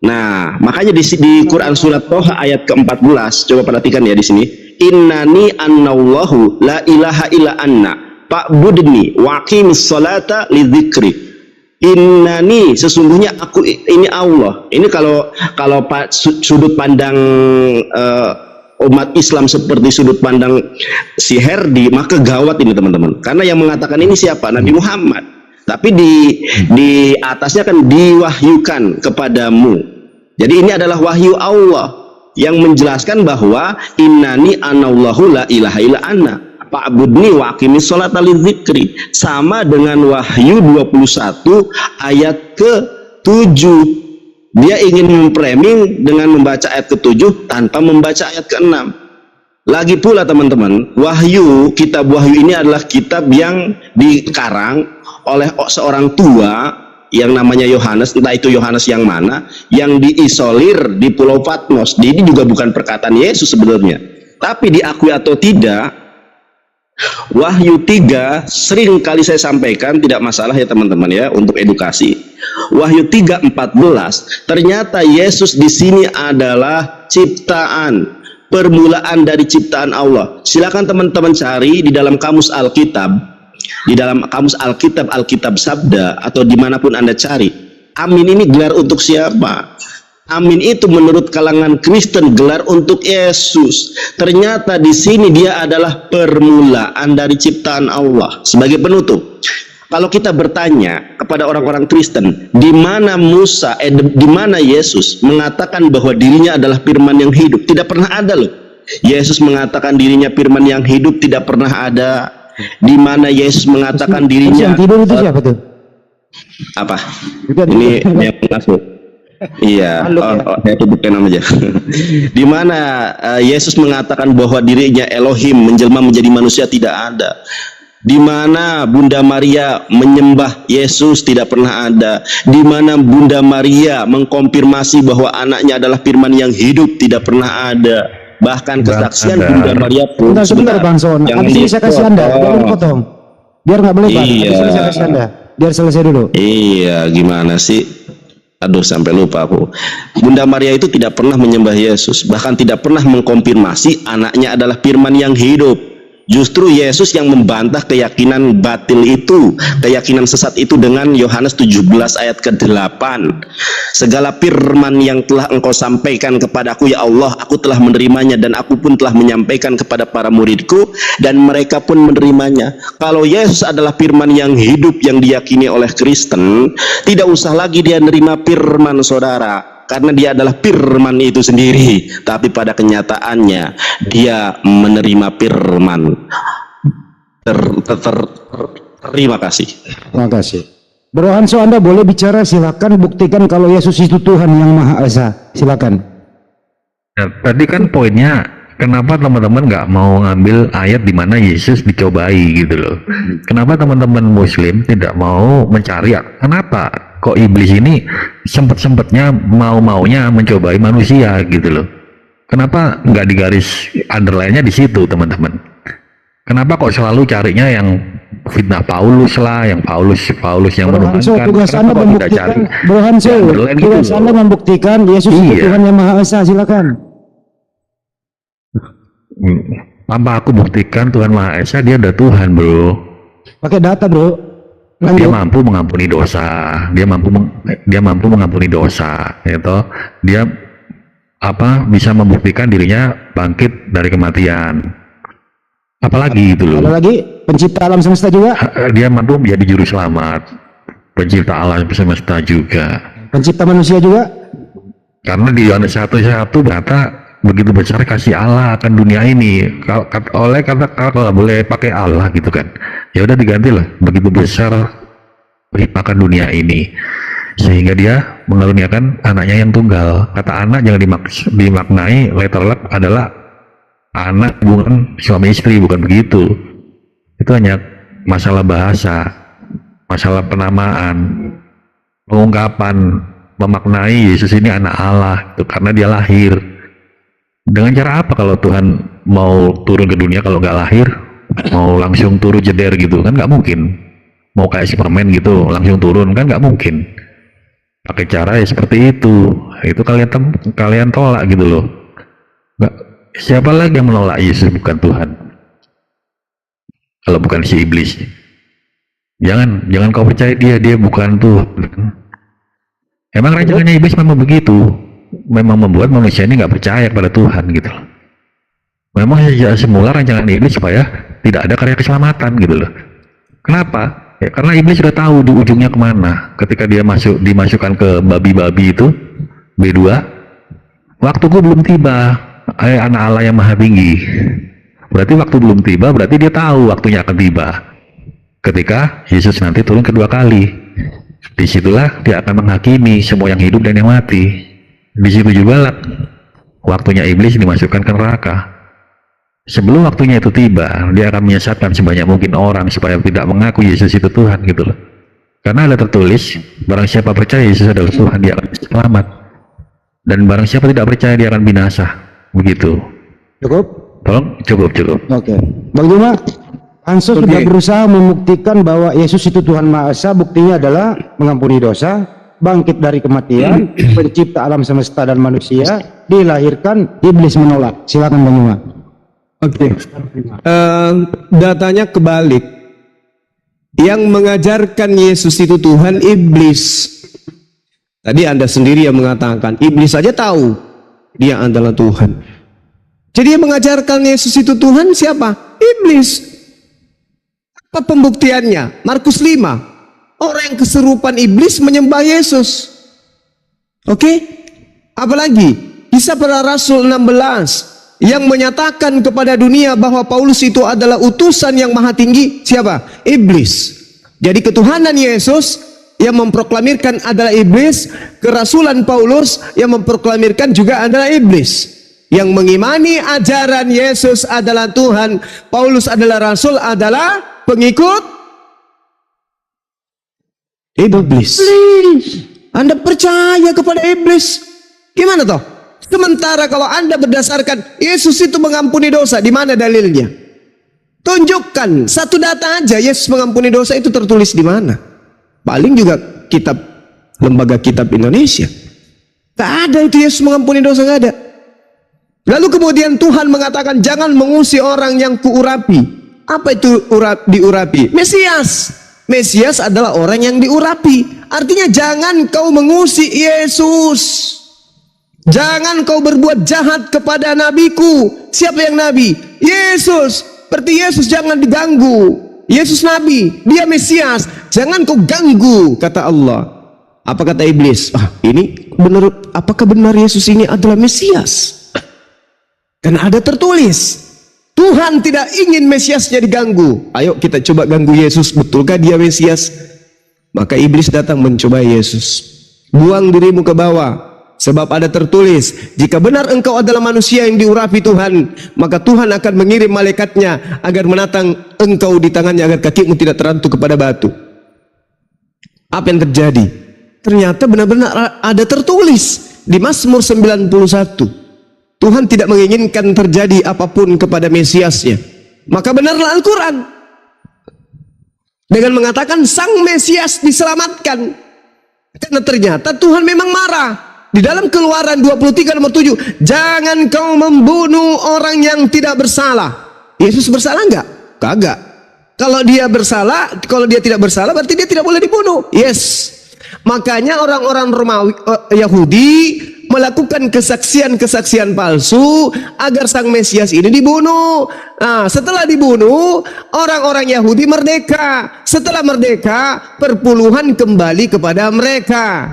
Nah, makanya di Quran surat Toha ayat ke-14, coba perhatikan ya di sini. Innani annallahu la ilaha illa anna fa'budni wa aqimis salata lidzikri. Innani, sesungguhnya aku ini Allah. Ini kalau sudut pandang umat Islam seperti sudut pandang si Herdi, maka gawat ini teman-teman. Karena yang mengatakan ini siapa? Nabi Muhammad. Tapi di atasnya kan diwahyukan kepadamu. Jadi ini adalah wahyu Allah yang menjelaskan bahwa innani anallahu la ilaha illa ana fa'budni wa aqimis sholata lidzikri, sama dengan Wahyu 21 ayat ke-7. Dia ingin memframing dengan membaca ayat ke-7 tanpa membaca ayat ke-6. Lagi pula teman-teman, Wahyu, kitab Wahyu ini adalah kitab yang dikarang oleh seorang tua yang namanya Yohanes, entah itu Yohanes yang mana, yang diisolir di Pulau Patmos. Ini juga bukan perkataan Yesus sebenarnya, tapi diakui atau tidak, Wahyu 3 sering kali saya sampaikan, tidak masalah ya teman-teman ya, untuk edukasi. Wahyu 3:14, ternyata Yesus di sini adalah ciptaan, permulaan dari ciptaan Allah. Silakan teman-teman cari di dalam kamus Alkitab, di dalam kamus Alkitab, Alkitab Sabda, atau dimanapun Anda cari. Amin ini gelar untuk siapa? Amin itu menurut kalangan Kristen gelar untuk Yesus. Ternyata di sini dia adalah permulaan dari ciptaan Allah. Sebagai penutup, kalau kita bertanya kepada orang-orang Kristen, di mana di mana Yesus mengatakan bahwa dirinya adalah firman yang hidup? Tidak pernah ada loh. Yesus mengatakan dirinya firman yang hidup, tidak pernah ada. Di mana Yesus mengatakan dirinya yang tidur itu siapa tuh? Apa? Ini yang masuk. Iya, saya tutup nama aja. Di mana Yesus mengatakan bahwa dirinya Elohim menjelma menjadi manusia, tidak ada. Di mana Bunda Maria menyembah Yesus, tidak pernah ada. Di mana Bunda Maria mengkonfirmasi bahwa anaknya adalah firman yang hidup, tidak pernah ada. Bahkan kesaksian Bunda Maria pun sebentar Bang Son, habis ini saya kasih Anda, jangan potong. Biar nggak boleh Bang, habis ini saya kasih Anda. Biar selesai dulu. Iya, gimana sih? Aduh, sampai lupa aku. Bunda Maria itu tidak pernah menyembah Yesus, bahkan tidak pernah mengkonfirmasi anaknya adalah firman yang hidup. Justru Yesus yang membantah keyakinan batil itu, keyakinan sesat itu dengan Yohanes 17 ayat ke-8. Segala firman yang telah engkau sampaikan kepadaku ya Allah, aku telah menerimanya dan aku pun telah menyampaikan kepada para muridku dan mereka pun menerimanya. Kalau Yesus adalah firman yang hidup yang diyakini oleh Kristen, tidak usah lagi dia nerima firman saudara, karena dia adalah firman itu sendiri. Tapi pada kenyataannya dia menerima firman. Terima kasih. Terima kasih. Bro Hanso, Anda boleh bicara, silakan buktikan kalau Yesus itu Tuhan yang Maha Esa. Silakan. Nah, tadi kan poinnya, kenapa teman-teman nggak mau ngambil ayat di mana Yesus dicobai gitu loh? Kenapa teman-teman Muslim tidak mau mencari? Kenapa kok iblis ini sempet-sempetnya mau-maunya mencobai manusia gitu loh? Kenapa nggak digaris underline-nya di situ teman-teman? Kenapa kok selalu carinya yang fitnah Paulus lah, yang Paulus yang menuhankan? Tugas Anda membuktikan, Bro Hanso, tugas Anda membuktikan Yesus itu Tuhan yang Maha Esa. Silakan. Tanpa aku buktikan Tuhan Maha Esa, dia udah Tuhan bro. Pakai data bro. Lanjut. Dia mampu mengampuni dosa, dia mampu mengampuni dosa, gitu. Dia bisa membuktikan dirinya bangkit dari kematian. Apalagi gitu loh. Ada lagi? pencipta alam semesta juga? Dia mampu menjadi juru selamat, pencipta alam semesta juga. Pencipta manusia juga? Karena di Yohanes 1:1 berkata begitu besar kasih Allah akan dunia ini. Oleh kata kalau boleh pakai Allah gitu kan, ya udah digantilah begitu besar akan dunia ini, sehingga dia mengaruniakan anaknya yang tunggal. Kata anak jangan dimaknai letterlek adalah anak bukan suami istri, bukan begitu. Itu hanya masalah bahasa, masalah penamaan, pengungkapan, memaknai Yesus ini anak Allah itu karena dia lahir. Dengan cara apa kalau Tuhan mau turun ke dunia kalau nggak lahir? Mau langsung turun jeder gitu kan nggak mungkin. Mau kayak Superman gitu langsung turun kan nggak mungkin. Pakai cara ya seperti itu. Itu kalian tolak gitu loh. Nggak, siapa lagi yang menolak Yesus bukan Tuhan? Kalau bukan si iblis. Jangan kau percaya dia bukan Tuhan. Emang rancangannya iblis memang begitu. Memang membuat manusia ini nggak percaya kepada Tuhan gitu loh. Memang sejak semula rancangan iblis supaya tidak ada karya keselamatan gitu loh. Kenapa? Ya, karena iblis sudah tahu di ujungnya kemana. Ketika dia dimasukkan ke babi-babi itu B2, waktuku belum tiba. Anak Allah yang maha tinggi. Berarti waktu belum tiba, berarti dia tahu waktunya akan tiba. Ketika Yesus nanti turun kedua kali, disitulah dia akan menghakimi semua yang hidup dan yang mati. Di situ juga lah waktunya iblis dimasukkan ke neraka. Sebelum waktunya itu tiba, dia akan menyesatkan sebanyak mungkin orang supaya tidak mengaku Yesus itu Tuhan gitu loh. Karena ada tertulis, barang siapa percaya Yesus adalah Tuhan, dia akan selamat. Dan barang siapa tidak percaya, dia akan binasa. Begitu. Cukup? Tolong, cukup. Oke. Bang Juma, Pansus sudah berusaha membuktikan bahwa Yesus itu Tuhan Maha Esa. Buktinya adalah mengampuni dosa, bangkit dari kematian, pencipta alam semesta dan manusia, dilahirkan, iblis menolak. Silakan Bang Juma. Oke. Datanya kebalik. Yang mengajarkan Yesus itu Tuhan, iblis. Tadi Anda sendiri yang mengatakan, iblis saja tahu dia adalah Tuhan. Jadi yang mengajarkan Yesus itu Tuhan siapa? Iblis. Apa pembuktiannya? Markus 5. Orang yang keserupan iblis menyembah Yesus. Oke? Apalagi? Kisah para Rasul 16 yang menyatakan kepada dunia bahwa Paulus itu adalah utusan yang maha tinggi. Siapa? Iblis. Jadi ketuhanan Yesus yang memproklamirkan adalah iblis, kerasulan Paulus yang memproklamirkan juga adalah iblis. Yang mengimani ajaran Yesus adalah Tuhan, Paulus adalah rasul, adalah pengikut iblis. Anda percaya kepada iblis? Gimana toh? Sementara kalau Anda berdasarkan Yesus itu mengampuni dosa, di mana dalilnya? Tunjukkan satu data aja Yesus mengampuni dosa itu tertulis di mana? Paling juga kitab Lembaga Kitab Indonesia. Gak ada itu Yesus mengampuni dosa, gak ada. Lalu kemudian Tuhan mengatakan jangan mengusir orang yang kuurapi. Apa itu diurapi? Mesias. Mesias adalah orang yang diurapi. Artinya jangan kau mengusir Yesus. Jangan kau berbuat jahat kepada nabiku. Siapa yang nabi? Yesus. Seperti Yesus jangan diganggu. Yesus nabi, dia Mesias. Jangan kau ganggu, kata Allah. Apa kata iblis? Ini benar, apakah benar Yesus ini adalah Mesias? Karena ada tertulis, Tuhan tidak ingin Mesiasnya diganggu. Ayo kita coba ganggu Yesus, betulkah dia Mesias? Maka iblis datang mencoba Yesus. Buang dirimu ke bawah. Sebab ada tertulis, jika benar engkau adalah manusia yang diurapi Tuhan, maka Tuhan akan mengirim malaikatnya agar menatang engkau di tangannya agar kakimu tidak terantuk kepada batu. Apa yang terjadi? Ternyata benar-benar ada tertulis di Mazmur 91. Tuhan tidak menginginkan terjadi apapun kepada Mesiasnya. Maka benarlah Al-Quran dengan mengatakan sang Mesias diselamatkan. Karena ternyata Tuhan memang marah. Di dalam Keluaran 23 nomor 7, jangan kau membunuh orang yang tidak bersalah. Yesus bersalah enggak? Kagak. Kalau dia bersalah, kalau dia tidak bersalah berarti dia tidak boleh dibunuh. Yes. Makanya orang-orang Romawi, Yahudi melakukan kesaksian-kesaksian palsu agar sang Mesias ini dibunuh. Nah, setelah dibunuh, orang-orang Yahudi merdeka. Setelah merdeka, perpuluhan kembali kepada mereka.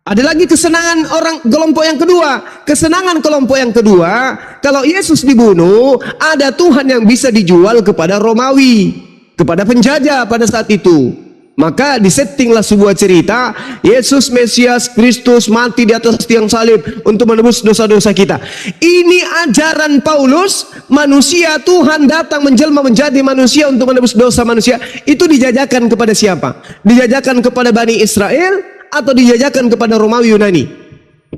Ada lagi kesenangan orang kelompok yang kedua. Kesenangan kelompok yang kedua, kalau Yesus dibunuh, ada Tuhan yang bisa dijual kepada Romawi, kepada penjajah pada saat itu. Maka disettinglah sebuah cerita, Yesus Mesias Kristus mati di atas tiang salib untuk menebus dosa-dosa kita. Ini ajaran Paulus, manusia Tuhan datang menjelma menjadi manusia untuk menebus dosa manusia. Itu dijajakan kepada siapa? Dijajakan kepada Bani Israel atau dijajakan kepada Romawi Yunani?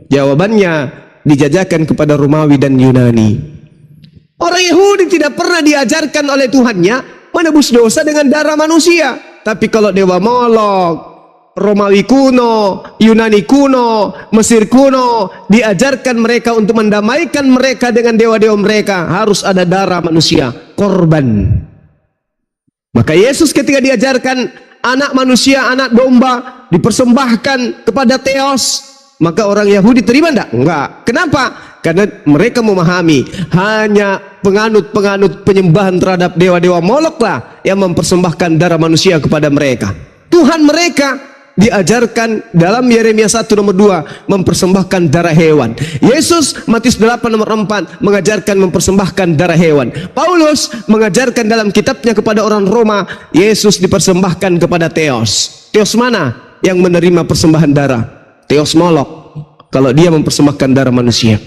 Jawabannya, dijajakan kepada Romawi dan Yunani. Orang Yahudi tidak pernah diajarkan oleh Tuhannya menebus dosa dengan darah manusia. Tapi kalau dewa Molok, Romawi kuno, Yunani kuno, Mesir kuno, diajarkan mereka untuk mendamaikan mereka dengan dewa-dewa mereka, harus ada darah manusia, korban. Maka Yesus ketika diajarkan anak manusia, anak domba, dipersembahkan kepada Theos, maka orang Yahudi terima enggak? Enggak. Kenapa? Karena mereka memahami hanya penganut-penganut penyembahan terhadap dewa-dewa Molok lah yang mempersembahkan darah manusia kepada mereka. Tuhan mereka diajarkan dalam Yeremia 1 nomor 2 mempersembahkan darah hewan. Yesus Matius 8 nomor 4 mengajarkan mempersembahkan darah hewan. Paulus mengajarkan dalam kitabnya kepada orang Roma, Yesus dipersembahkan kepada Theos. Theos mana yang menerima persembahan darah? Theos Molok, kalau dia mempersembahkan darah manusia.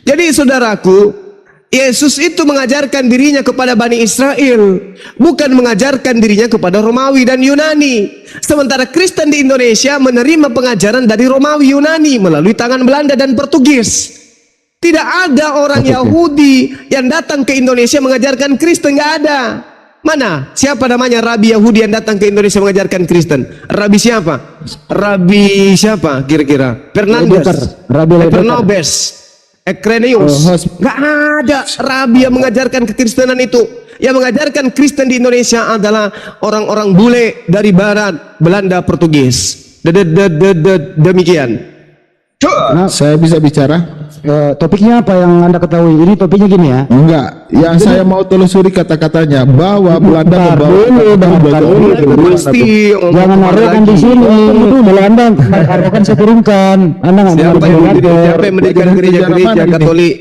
Jadi saudaraku, Yesus itu mengajarkan dirinya kepada Bani Israel, bukan mengajarkan dirinya kepada Romawi dan Yunani. Sementara Kristen di Indonesia menerima pengajaran dari Romawi Yunani melalui tangan Belanda dan Portugis. Tidak ada orang Yahudi yang datang ke Indonesia mengajarkan Kristen, nggak ada. Mana? Siapa namanya Rabi Yahudi yang datang ke Indonesia mengajarkan Kristen? Rabi siapa? Rabi siapa kira-kira? Fernandes, Fernobes, Ekrenius. Nggak ada Rabi yang mengajarkan kekristenan itu. Yang mengajarkan Kristen di Indonesia adalah orang-orang bule dari Barat, Belanda, Portugis. Demikian. Saya bisa bicara? Topiknya apa yang Anda ketahui? Ini topiknya gini ya. Enggak, yang saya mau telusuri kata-katanya bahwa Belanda membawa pasti jangan naruhkan di sini. Belanda kan saya turunkan. Anda nggak siapa yang mendirikan gereja-gereja Katolik?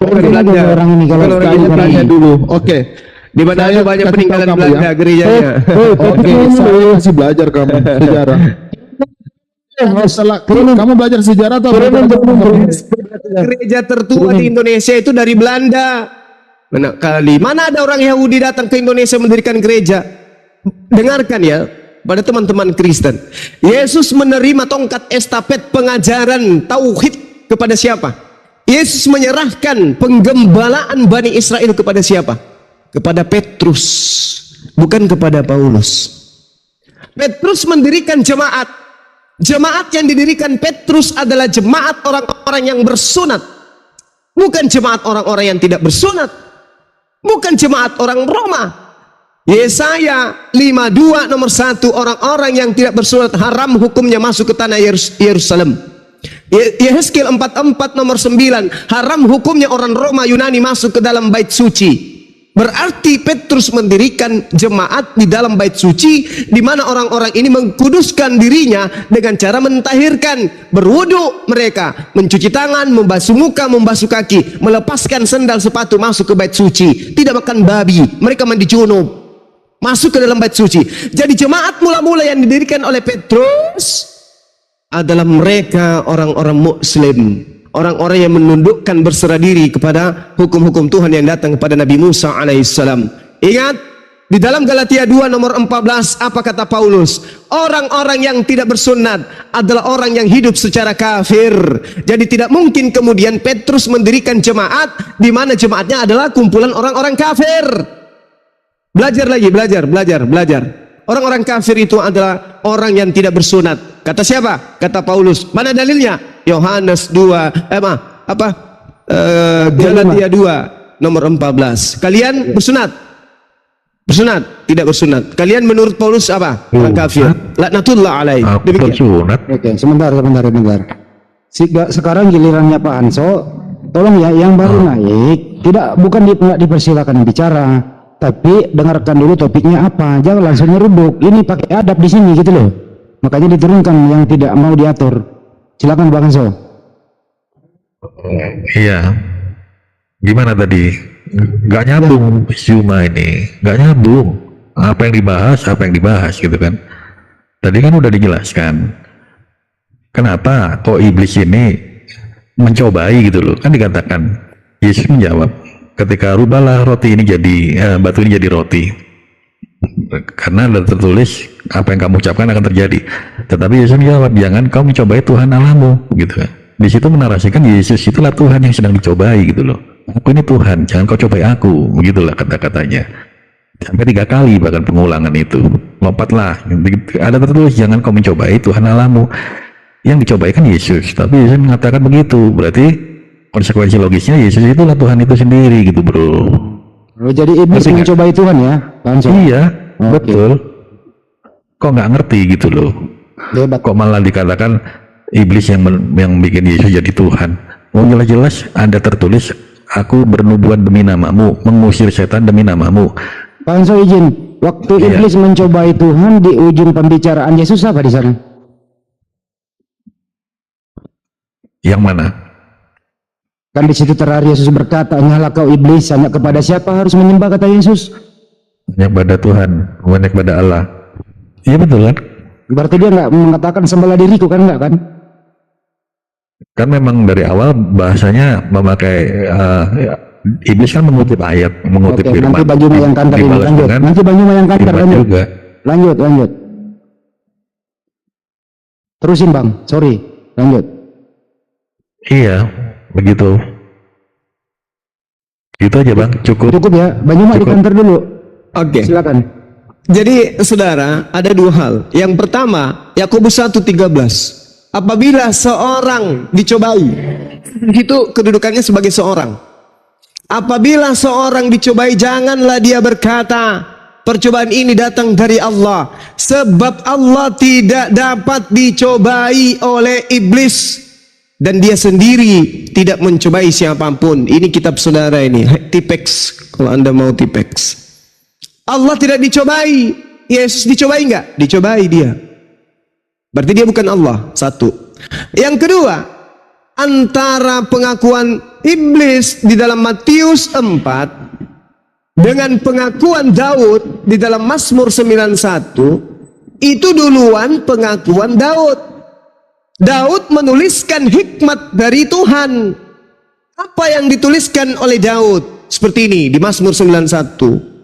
Belanda. Orang ini kalau tanya dulu. Oke. Di mana ada banyak peninggalan Belanda gerejanya. Oke, saya masih belajar kamu sejarah. Kamu belajar sejarah atau gereja tertua di Indonesia itu dari Belanda. Mana ada orang Yahudi datang ke Indonesia mendirikan gereja? Dengarkan ya, pada teman-teman Kristen, Yesus menerima tongkat estafet pengajaran tauhid kepada siapa? Yesus menyerahkan penggembalaan Bani Israel kepada siapa? Kepada Petrus, bukan kepada Paulus. Petrus mendirikan jemaat. Jemaat yang didirikan Petrus adalah jemaat orang-orang yang bersunat, bukan jemaat orang-orang yang tidak bersunat, bukan jemaat orang Roma. Yesaya 52 nomor 1, orang-orang yang tidak bersunat haram hukumnya masuk ke tanah Yerusalem. Yehezkiel 44 nomor 9, haram hukumnya orang Roma Yunani masuk ke dalam bait suci. Berarti Petrus mendirikan jemaat di dalam bait suci, di mana orang-orang ini mengkuduskan dirinya dengan cara mentahirkan, berwudu mereka, mencuci tangan, membasuh muka, membasuh kaki, melepaskan sendal sepatu, masuk ke bait suci, tidak makan babi, mereka mandi junub, masuk ke dalam bait suci. Jadi jemaat mula-mula yang didirikan oleh Petrus adalah mereka orang-orang Muslim, orang-orang yang menundukkan berserah diri kepada hukum-hukum Tuhan yang datang kepada Nabi Musa alaihissalam. Ingat, di dalam Galatia 2 nomor 14, apa kata Paulus? Orang-orang yang tidak bersunat adalah orang yang hidup secara kafir. Jadi tidak mungkin kemudian Petrus mendirikan jemaat di mana jemaatnya adalah kumpulan orang-orang kafir. Belajar lagi, belajar. Orang-orang kafir itu adalah orang yang tidak bersunat. Kata siapa? Kata Paulus. Mana dalilnya? Yohanes 2 Galatia 2 nomor 14. Kalian bersunat? Bersunat? Tidak bersunat. Kalian menurut Paulus apa? Orang kafir. Laknatullah alaih. Demikian. Oke, sebentar. Sekarang gilirannya Pak Hanso, tolong ya yang baru naik, nggak dipersilakan bicara, tapi dengarkan dulu topiknya apa, jangan langsung nyeruduk. Ini pakai adab di sini gitu loh. Makanya diturunkan yang tidak mau diatur. Silakan Bang Hanso. Iya. Gimana tadi? Nggak nyambung Zuma ini, nggak nyambung. Apa yang dibahas gitu kan. Tadi kan udah dijelaskan. Kenapa kok iblis ini mencobai gitu loh? Kan dikatakan, Yesus menjawab, ketika rubahlah roti ini jadi, batu ini jadi roti. Karena ada tertulis, apa yang kamu ucapkan akan terjadi. Tetapi Yesus menjawab, jangan kau mencobai Tuhan Allahmu, gitu kan. Di situ menarasikan Yesus itulah Tuhan yang sedang dicobai gitu loh. Aku ini Tuhan, jangan kau cobai aku, begitulah kata-katanya. Sampai 3 kali bahkan pengulangan itu. Lompatlah, ada tertulis jangan kau mencobai Tuhan Allahmu. Yang dicobai kan Yesus, tapi Yesus mengatakan begitu, berarti konsekuensi logisnya Yesus itulah Tuhan itu sendiri gitu bro. Jadi iblis mencobai Tuhan ya, Pak Hanso? Iya, Oke. betul. Kok nggak ngerti gitu loh? Hebat. Kok malah dikatakan iblis yang bikin Yesus jadi Tuhan? Oh jelas-jelas ada tertulis, aku bernubuat demi namamu, mengusir setan demi namamu. Pak Hanso izin, waktu Iya. iblis mencobai Tuhan, di ujung pembicaraan Yesus apa di sana? Yang mana? Kan di situ terakhir Yesus berkata, "Nyala kau iblis, hanya kepada siapa harus menyembah?" kata Yesus. Banyak pada Tuhan, banyak pada Allah. Iya betul kan? Berarti dia nggak mengatakan sembahlah diriku, kan enggak kan? Kan memang dari awal bahasanya memakai iblis kan mengutip ayat, mengutip Oke, firman. nanti Bang Juma yang kantor ini, Dibalas lanjut. dengan Nanti Bang Juma yang kantor, firman lanjut. juga. Lanjut. Terusin Bang, sorry, lanjut. Iya, begitu. Gitu aja Bang, cukup. Cukup ya, Bang Juma di Cukup. kantor dulu. Oke. Silakan. Jadi saudara, ada dua hal. Yang pertama, Yakobus 1:13. Apabila seorang dicobai, itu kedudukannya sebagai seorang. Apabila seorang dicobai, janganlah dia berkata, percobaan ini datang dari Allah. Sebab Allah tidak dapat dicobai oleh iblis. Dan dia sendiri tidak mencobai siapapun. Ini kitab saudara ini, Tipex, kalau anda mau Tipex. Allah tidak dicobai. Yesus dicobai enggak? Dicobai dia. Berarti dia bukan Allah. Satu. Yang kedua, antara pengakuan iblis di dalam Matius 4 dengan pengakuan Daud di dalam Mazmur 91, itu duluan pengakuan Daud. Daud menuliskan hikmat dari Tuhan. Apa yang dituliskan oleh Daud? Seperti ini di Mazmur 91.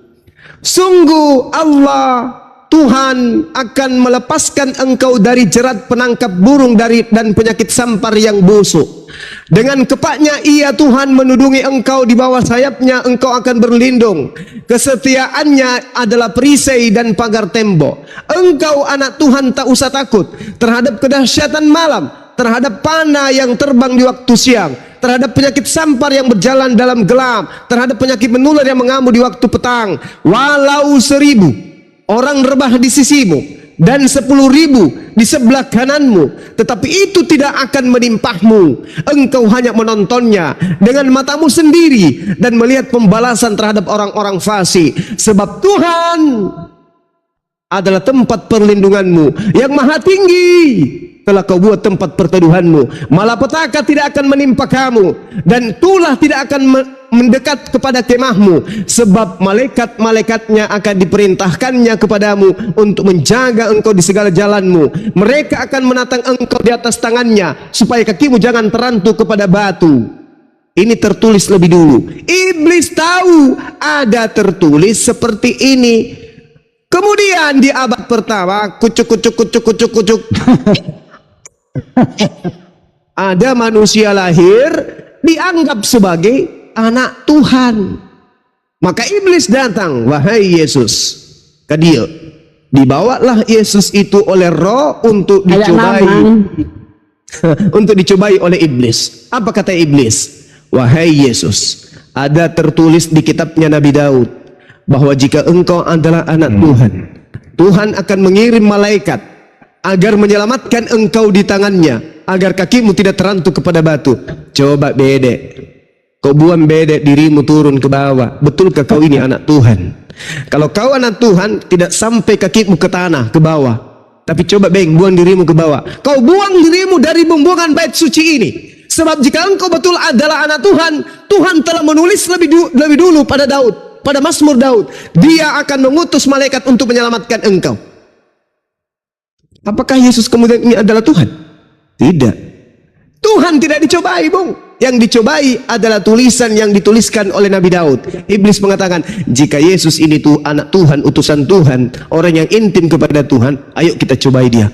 Sungguh Allah Tuhan akan melepaskan engkau dari jerat penangkap burung dan penyakit sampar yang busuk. Dengan kepaknya ia Tuhan menudungi engkau, di bawah sayapnya engkau akan berlindung. Kesetiaannya adalah perisai dan pagar tembok. Engkau anak Tuhan tak usah takut terhadap kedahsyatan malam, terhadap panah yang terbang di waktu siang, terhadap penyakit sampar yang berjalan dalam gelap, terhadap penyakit menular yang mengamuk di waktu petang. Walau 1000 orang rebah di sisimu dan 10.000 di sebelah kananmu, tetapi itu tidak akan menimpahmu. Engkau hanya menontonnya dengan matamu sendiri dan melihat pembalasan terhadap orang-orang fasik. Sebab Tuhan adalah tempat perlindunganmu yang maha tinggi. Telah kau buat tempat perteduhanmu, malapetaka tidak akan menimpa kamu, dan tulah tidak akan mendekat kepada kemahmu. Sebab malaikat-malaikatnya akan diperintahkannya kepadamu untuk menjaga engkau di segala jalanmu. Mereka akan menatang engkau di atas tangannya, supaya kakimu jangan terantuk kepada batu. Ini tertulis lebih dulu. Iblis tahu ada tertulis seperti ini. Kemudian di abad pertama, kucuk ada manusia lahir dianggap sebagai anak Tuhan. Maka iblis datang, wahai Yesus, ke dia. Dibawalah Yesus itu oleh roh untuk dicobai. Untuk dicobai oleh iblis. Apa kata iblis? Wahai Yesus, ada tertulis di kitabnya Nabi Daud bahwa jika engkau adalah anak Tuhan, Tuhan akan mengirim malaikat agar menyelamatkan engkau di tangannya, agar kakimu tidak terantuk kepada batu. Coba bedek, kau buang bedek, dirimu turun ke bawah. Betulkah kau ini anak Tuhan? Kalau kau anak Tuhan, tidak sampai kakimu ke tanah, ke bawah. Tapi coba buang dirimu ke bawah. Kau buang dirimu dari pembuangan bait suci ini. Sebab jika engkau betul adalah anak Tuhan, Tuhan telah menulis lebih dulu pada Daud, pada Mazmur Daud, Dia akan mengutus malaikat untuk menyelamatkan engkau. Apakah Yesus kemudian ini adalah Tuhan? Tidak. Tuhan tidak dicobai, Bung. Yang dicobai adalah tulisan yang dituliskan oleh Nabi Daud. Iblis mengatakan, jika Yesus ini tuh anak Tuhan, utusan Tuhan, orang yang intim kepada Tuhan, ayo kita cobai dia.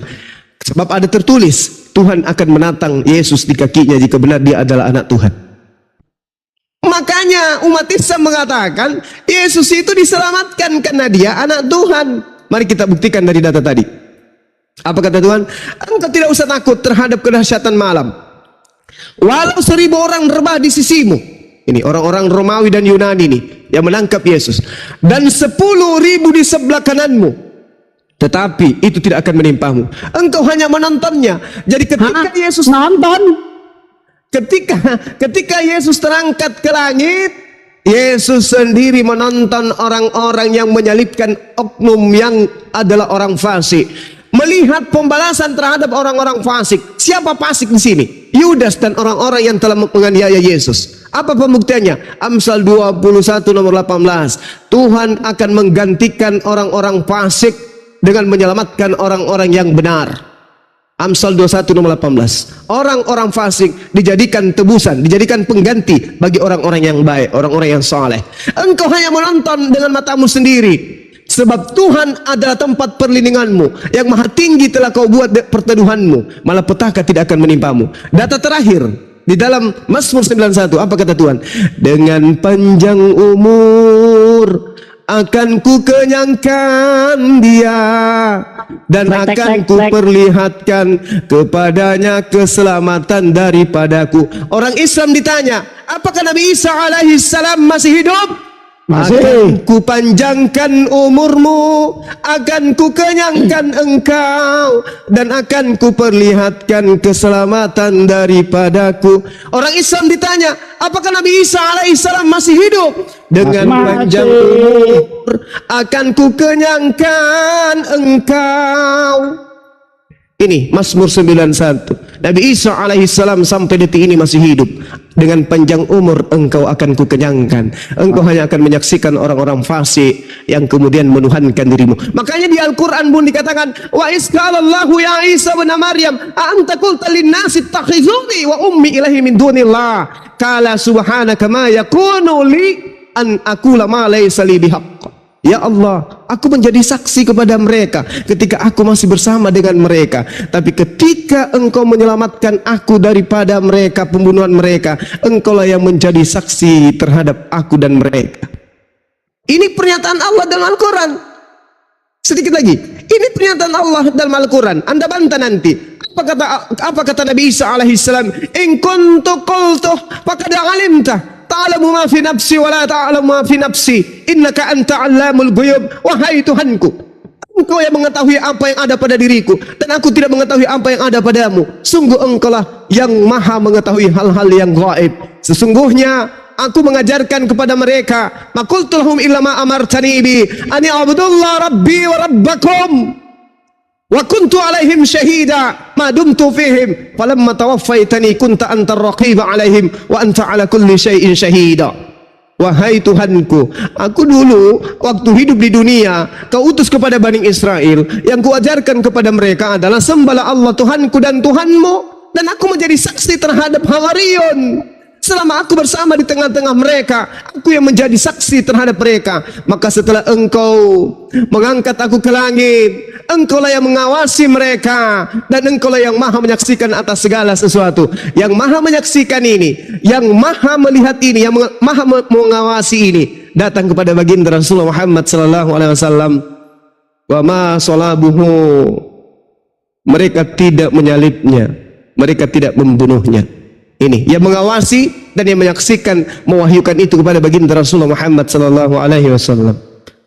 Sebab ada tertulis, Tuhan akan menatang Yesus di kakinya jika benar dia adalah anak Tuhan. Makanya umat Islam mengatakan, Yesus itu diselamatkan karena dia anak Tuhan. Mari kita buktikan dari data tadi. Apa kata Tuhan? Engkau tidak usah takut terhadap kedahsyatan malam. Walau 1000 orang rebah di sisimu. Ini orang-orang Romawi dan Yunani ini yang menangkap Yesus. Dan 10.000 di sebelah kananmu. Tetapi itu tidak akan menimpamu. Engkau hanya menontonnya. Jadi ketika Yesus nonton, ketika Yesus terangkat ke langit, Yesus sendiri menonton orang-orang yang menyalibkan oknum yang adalah orang fasik. Melihat pembalasan terhadap orang-orang fasik. Siapa fasik di sini? Yudas dan orang-orang yang telah menganiaya Yesus. Apa pembuktiannya? Amsal 21 nomor 18. Tuhan akan menggantikan orang-orang fasik dengan menyelamatkan orang-orang yang benar. Amsal 21 nomor 18. Orang-orang fasik dijadikan tebusan, dijadikan pengganti bagi orang-orang yang baik, orang-orang yang saleh. Engkau hanya menonton dengan matamu sendiri. Sebab Tuhan adalah tempat perlindunganmu. Yang maha tinggi telah kau buat perteduhanmu. Malapetaka tidak akan menimpamu. Data terakhir di dalam Mazmur 91, apa kata Tuhan? Dengan panjang umur akan ku kenyangkan dia, dan akan ku perlihatkan kepadanya keselamatan daripadaku. Orang Islam ditanya, apakah Nabi Isa alaihi salam masih hidup? Masih. Akan ku panjangkan umurmu, akan ku kenyangkan engkau, dan akan ku perlihatkan keselamatan daripadaku. Orang Islam ditanya, apakah Nabi Isa alaihissalam masih hidup? Dengan panjang umur akan ku kenyangkan engkau. Ini Mazmur 91. Nabi Isa alaihissalam sampai detik ini masih hidup. Dengan panjang umur engkau akan kukenyangkan. Engkau hanya akan menyaksikan orang-orang fasik yang kemudian menuhankan dirimu. Makanya di Al-Quran pun dikatakan, wa isqalallahu ya Isa bin Maryam a anta qulta lin-nasi ittakhizuni wa ummi ilahi min dunillah qala subhanaka ma yakunu li an aqula ma laysa li bihaqq. Ya Allah, aku menjadi saksi kepada mereka ketika aku masih bersama dengan mereka. Tapi ketika engkau menyelamatkan aku daripada mereka, pembunuhan mereka, engkaulah yang menjadi saksi terhadap aku dan mereka. Ini pernyataan Allah dalam Al-Quran. Sedikit lagi, ini pernyataan Allah dalam Al-Quran. Anda bantah nanti. Apa kata Nabi Isa alaihissalam? In kuntu qultu faqad alimta. Ta'lamu ma fi nafsi wa la ta'lamu ma fi nafsi innaka anta 'allamul ghuyub. Wahai Tuhanku, Engkau yang mengetahui apa yang ada pada diriku, dan aku tidak mengetahui apa yang ada padamu. Sungguh Engkaulah yang maha mengetahui hal-hal yang gaib. Sesungguhnya aku mengajarkan kepada mereka, maqultu lahum illa ma amartani bi ani a'budullah rabbi wa rabbakum wa kuntu alaihim syahida ma dumtu fihim falamma tawaffaitani kunta antar raqiba alaihim wa anta ala kulli syai'in syahida. Wahai Tuhanku, aku dulu waktu hidup di dunia kau utus kepada Bani Israel, yang kuajarkan kepada mereka adalah sembahlah Allah Tuhanku dan Tuhanmu, dan aku menjadi saksi terhadap Hawariun. Selama aku bersama di tengah-tengah mereka, aku yang menjadi saksi terhadap mereka. Maka setelah engkau mengangkat aku ke langit, engkaulah yang mengawasi mereka, dan engkaulah yang maha menyaksikan atas segala sesuatu. Yang maha menyaksikan ini, yang maha melihat ini, yang maha mengawasi ini, datang kepada baginda Rasulullah Muhammad sallallahu alaihi wasallam. Wa ma salabuhu, mereka tidak menyalibnya, mereka tidak membunuhnya. Ini yang mengawasi dan yang menyaksikan, mewahyukan itu kepada baginda Rasulullah Muhammad sallallahu alaihi wasallam.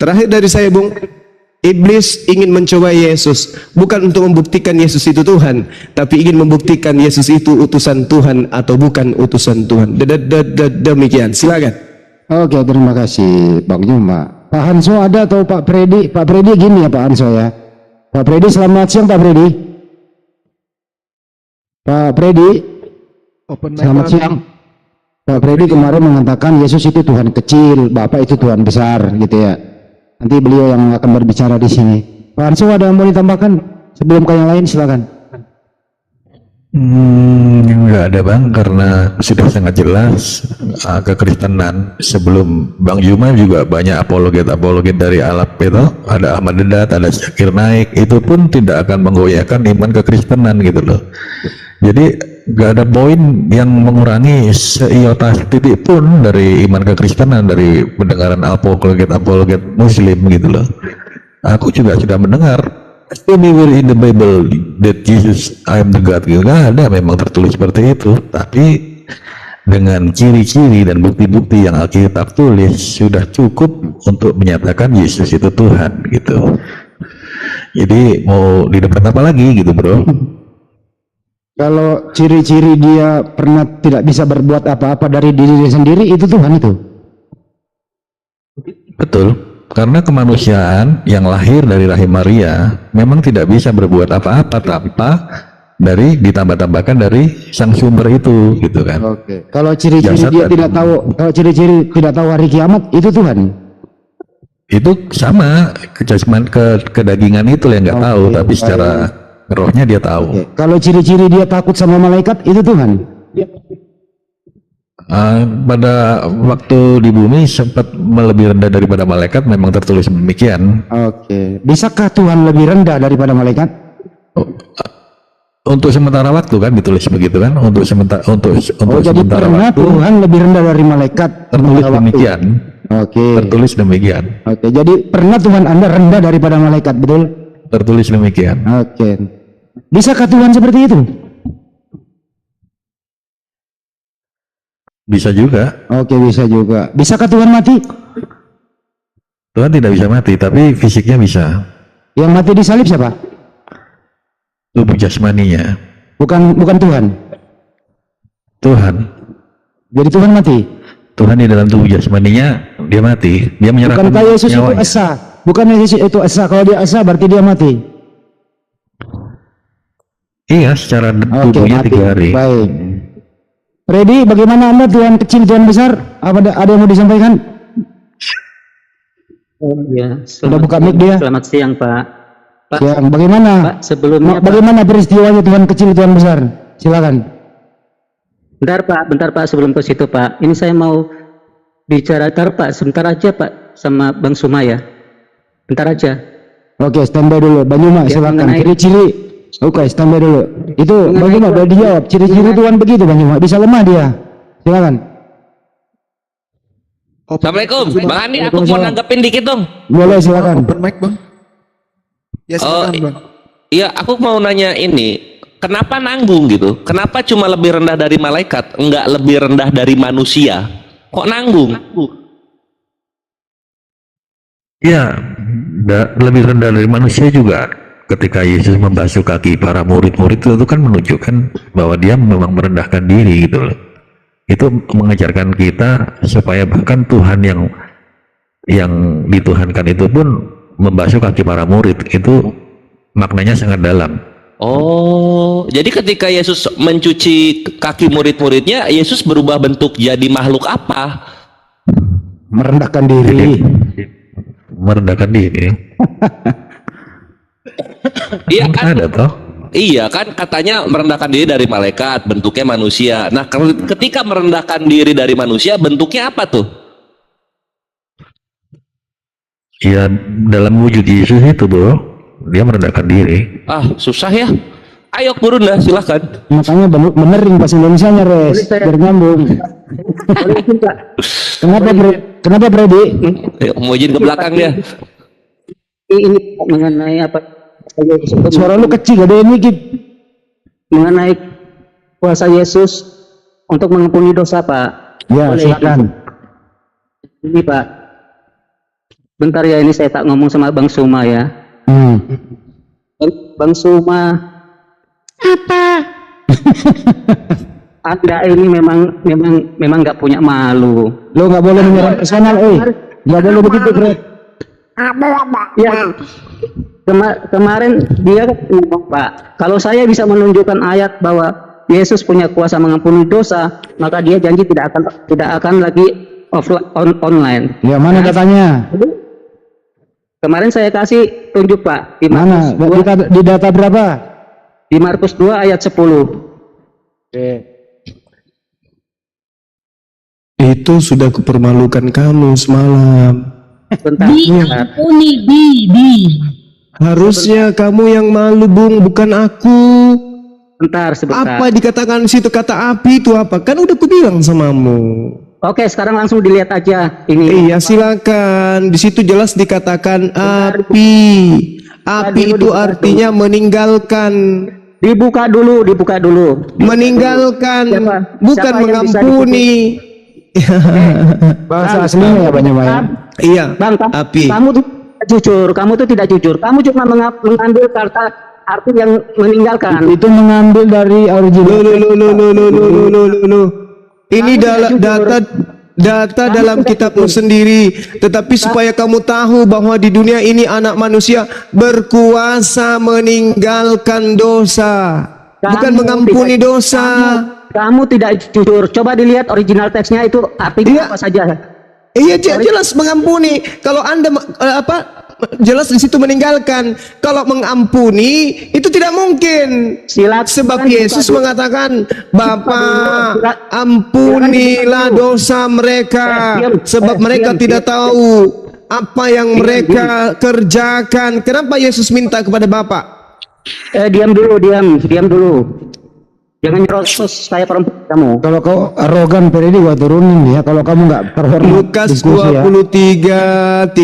Terakhir dari saya, Bung, Iblis ingin mencoba Yesus, bukan untuk membuktikan Yesus itu Tuhan, tapi ingin membuktikan Yesus itu utusan Tuhan atau bukan utusan Tuhan. Demikian, silakan. Oke, terima kasih Bang Juma. Pak Hanso ada atau Pak Freddy? Pak Freddy gini ya Pak Hanso ya. Pak Freddy, selamat siang Pak Freddy. Pak Freddy, Open mic, selamat Bang. siang. Pak Freddy kemarin mengatakan Yesus itu Tuhan kecil, Bapak itu Tuhan besar gitu ya. Nanti beliau yang akan berbicara di sini. Pak Hanso ada yang mau ditambahkan sebelum ke yang lain, silakan. Nggak ada Bang, karena sudah sangat jelas kekristenan. Sebelum Bang Juma juga banyak apologet dari Alap itu, ada Ahmad Dedat, ada Syakir Naik, itu pun tidak akan menggoyahkan iman kekristenan gitu loh. Jadi nggak ada poin yang mengurangi seiota titik pun dari iman kekristenan, dari pendengaran apologet Muslim gitu loh. Aku juga sudah mendengar anywhere in the Bible that Jesus I am the God, gitu. Nggak ada memang tertulis seperti itu, tapi dengan ciri-ciri dan bukti-bukti yang Alkitab tulis sudah cukup untuk menyatakan Yesus itu Tuhan gitu. Jadi mau di depan apa lagi gitu bro? Kalau ciri-ciri dia pernah tidak bisa berbuat apa-apa dari diri sendiri, itu Tuhan itu. Betul, karena kemanusiaan yang lahir dari rahim Maria memang tidak bisa berbuat apa-apa tanpa dari ditambah-tambahkan dari sang sumber itu gitu kan. Oke. Kalau ciri-ciri Jasad dia dan- tidak tahu, kalau ciri-ciri tidak tahu hari kiamat, itu Tuhan. Itu sama kedagingan itu yang nggak tahu, tapi secara rohnya dia tahu. Oke. Kalau ciri-ciri dia takut sama malaikat, itu Tuhan. Pada waktu di bumi sempat lebih rendah daripada malaikat, memang tertulis demikian. Oke. Bisakah Tuhan lebih rendah daripada malaikat? Untuk sementara waktu kan ditulis begitu kan, untuk sementara Oh, jadi sementara pernah waktu Tuhan lebih rendah dari malaikat tertulis sementara waktu. demikian. Oke. Tertulis demikian. Oke. Jadi pernah Tuhan Anda rendah daripada malaikat, betul? Tertulis demikian. Oke. Bisakah Tuhan seperti itu? Bisa juga. Oke, bisa juga. Bisakah Tuhan mati? Tuhan tidak bisa mati, tapi fisiknya bisa. Yang mati di salib siapa? Tubuh jasmaninya. Bukan Tuhan. Tuhan. Jadi Tuhan mati. Tuhan di dalam tubuh jasmaninya dia mati. Dia menyerahkan Bukankah Yesus itu nyawanya. esa? Bukan Yesus itu esa. Kalau dia esa berarti dia mati. Iya, secara Oke, tubuhnya mati. 3 hari. Baik. Freddy, bagaimana Anda Tuhan kecil, Tuhan besar? Ada yang mau disampaikan? Oh ya, Sudah buka mic dia. selamat siang Pak. Pak, Ya, bagaimana? Pak, sebelumnya Pak, Bagaimana peristiwanya Tuhan kecil, Tuhan besar? Silakan. bentar Pak, sebelum ke situ Pak. Ini saya mau bicara, Pak, sebentar aja Pak, sama Bang Suma ya. Bentar aja. Oke, standby dulu. Banyuma, Ya, silakan. mengenai- Ciri-ciri. Oke, standby dulu. Itu Mengenai- Banyuma udah dijawab. Ciri-ciri Tuhan begitu, Banyuma. Bisa lemah dia. Silakan. Assalamualaikum, Bang Andi, aku mau nanggepin dikit dong. Boleh, silakan. Open mic, Bang. Ya, silakan, Bang. Iya, aku mau nanya ini, kenapa nanggung gitu? Kenapa cuma lebih rendah dari malaikat, enggak lebih rendah dari manusia? Kok nanggung? Ya, lebih rendah dari manusia juga. Ketika Yesus membasuh kaki para murid-murid itu kan menunjukkan bahwa dia memang merendahkan diri gitu loh. Itu mengajarkan kita supaya bahkan Tuhan yang dituhankan itu pun membasuh kaki para murid. Itu maknanya sangat dalam. Oh, jadi ketika Yesus mencuci kaki murid-muridnya, Yesus berubah bentuk jadi makhluk apa? Merendahkan diri. Merendahkan diri. Iya kan? Ada toh? Iya kan, katanya merendahkan diri dari malaikat, bentuknya manusia. Nah, ketika merendahkan diri dari manusia, bentuknya apa tuh? Ya dalam wujud Yesus itu bro, dia merendahkan diri. Ah, susah ya. Ayo Burunda, silahkan. Makanya benerin bahasa Indonesianya, Res. Biar nyambung. Kenapa, Freddy? Ayo, mau izin ke belakang dia. Ini mengenai apa? Suara lu kecil, ada ini, Gip. Mengenai kuasa Yesus untuk mengampuni dosa Pak. Ya, Boleh. silakan. Ini Pak, Bentar ya, ini saya tak ngomong sama Bang Suma ya. Bang Suma, apa? Anda ini memang nggak punya malu. Lo nggak boleh menyerang personal, nggak boleh begitu, Bro. Ya, kemarin dia ngomong, Pak, kalau saya bisa menunjukkan ayat bahwa Yesus punya kuasa mengampuni dosa, maka dia janji tidak akan lagi online. Ya, mana katanya? Kemarin saya kasih tunjuk, Pak. Di Mana? Di data berapa? Di Markus 2 ayat 10. Itu sudah kupermalukan kamu semalam. Bentar. Diampuni, Harusnya kamu yang malu, Bung, bukan aku. Sebentar. Apa dikatakan di situ kata api itu apa? Kan udah kubilang samamu. Oke, sekarang langsung dilihat aja ini. Iya, silakan. Di situ jelas dikatakan api. Api itu artinya meninggalkan. Dibuka dulu. Meninggalkan, bukan Siapa yang bisa mengampuni. Bahasa aslinya ya, Bang. Iya, Bang, api. kamu tuh tidak jujur. Kamu cuma mengambil kata arti yang meninggalkan. Itu mengambil dari original. Loh. Ini data dalam kitabmu sendiri. Tetapi supaya kamu tahu bahwa di dunia ini anak manusia berkuasa meninggalkan dosa, bukan mengampuni dosa. Kamu tidak jujur. Coba dilihat original teksnya itu artinya apa saja. Iya, jelas mengampuni. Kalau Anda jelas di situ meninggalkan. Kalau mengampuni itu tidak mungkin. Sebab Yesus mengatakan, Bapa, ampunilah dosa mereka, sebab mereka tidak tahu apa yang mereka kerjakan. Kenapa Yesus minta kepada Bapa? Diam dulu. Jangan nyerocos saya perempuan kamu. Kalau kau arogan, Ferdi, gua turunin dia. Kalau kamu nggak terhormat. Lukas 23:34.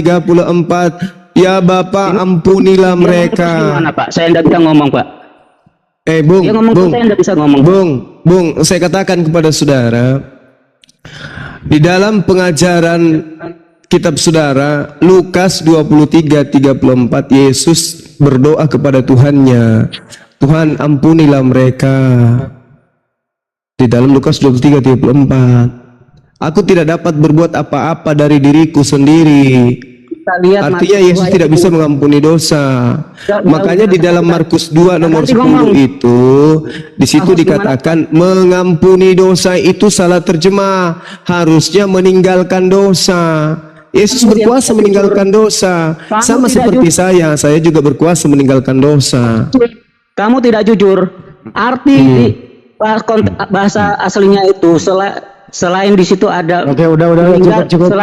Ya Bapa, ampunilah mereka. Gimana, Pak? Saya tidak bisa ngomong, Pak. Bung, saya tidak bisa ngomong. Bung, saya katakan kepada saudara, di dalam pengajaran kitab saudara, Lukas 23:34, Yesus berdoa kepada Tuhannya, Tuhan ampunilah mereka. Di dalam Lukas 23:34, aku tidak dapat berbuat apa-apa dari diriku sendiri. Artinya Yesus tidak bisa mengampuni dosa. Makanya di dalam Markus 2 nomor 10 itu, di situ dikatakan mengampuni dosa itu salah terjemah. Harusnya meninggalkan dosa. Yesus berkuasa meninggalkan dosa. Sama seperti saya juga berkuasa meninggalkan dosa. Kamu tidak jujur. Arti di bahasa aslinya itu selain di situ ada. Oke, udah cukup.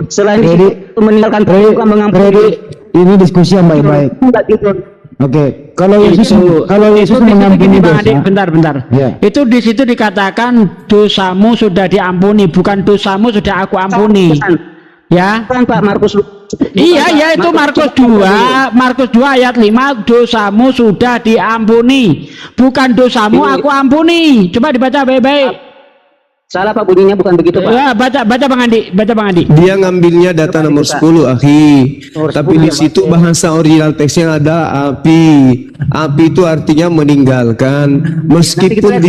Selain di situ meninggalkan bukan mengampuni. Ini diskusi yang baik-baik. Oke, kalau Yesus mengampuni dosa. Bentar. Ya. Itu di situ dikatakan dosamu sudah diampuni, bukan dosamu sudah aku ampuni. Ya. Bukan, Pak, Markus. Iya, itu Markus 2 ayat 5, dosamu sudah diampuni, bukan dosamu aku ampuni. Coba dibaca baik-baik. Salah, Pak, bunyinya bukan begitu, Pak. Ya, baca Bang Andi. Dia ngambilnya data nomor 10, tapi di situ bahasa original teksnya ada api. Api itu artinya meninggalkan. Meskipun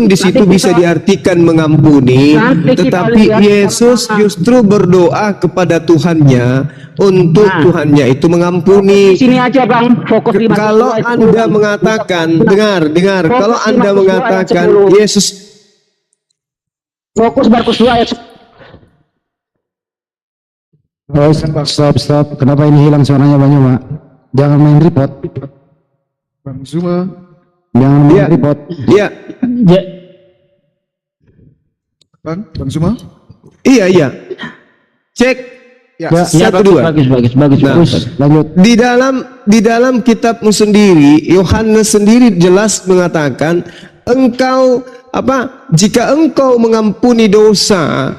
di situ bisa diartikan mengampuni, tetapi Yesus justru berdoa kepada Tuhannya untuk Tuhannya itu mengampuni. Di sini aja, Bang, fokus di Kalau Anda mengatakan, dengar, kalau Anda mengatakan Yesus, fokus Markus 2 ayat. Oh, stop. Kenapa ini hilang suaranya, Bang Yuma? Jangan main report. Bang Zuma. Jangan main report. Iya. Bang Zuma. Iya. Cek. Ya. 1, 2. Bagus. Nah, Lanjut. Di dalam kitabmu sendiri, Yohanes sendiri jelas mengatakan, jika engkau mengampuni dosa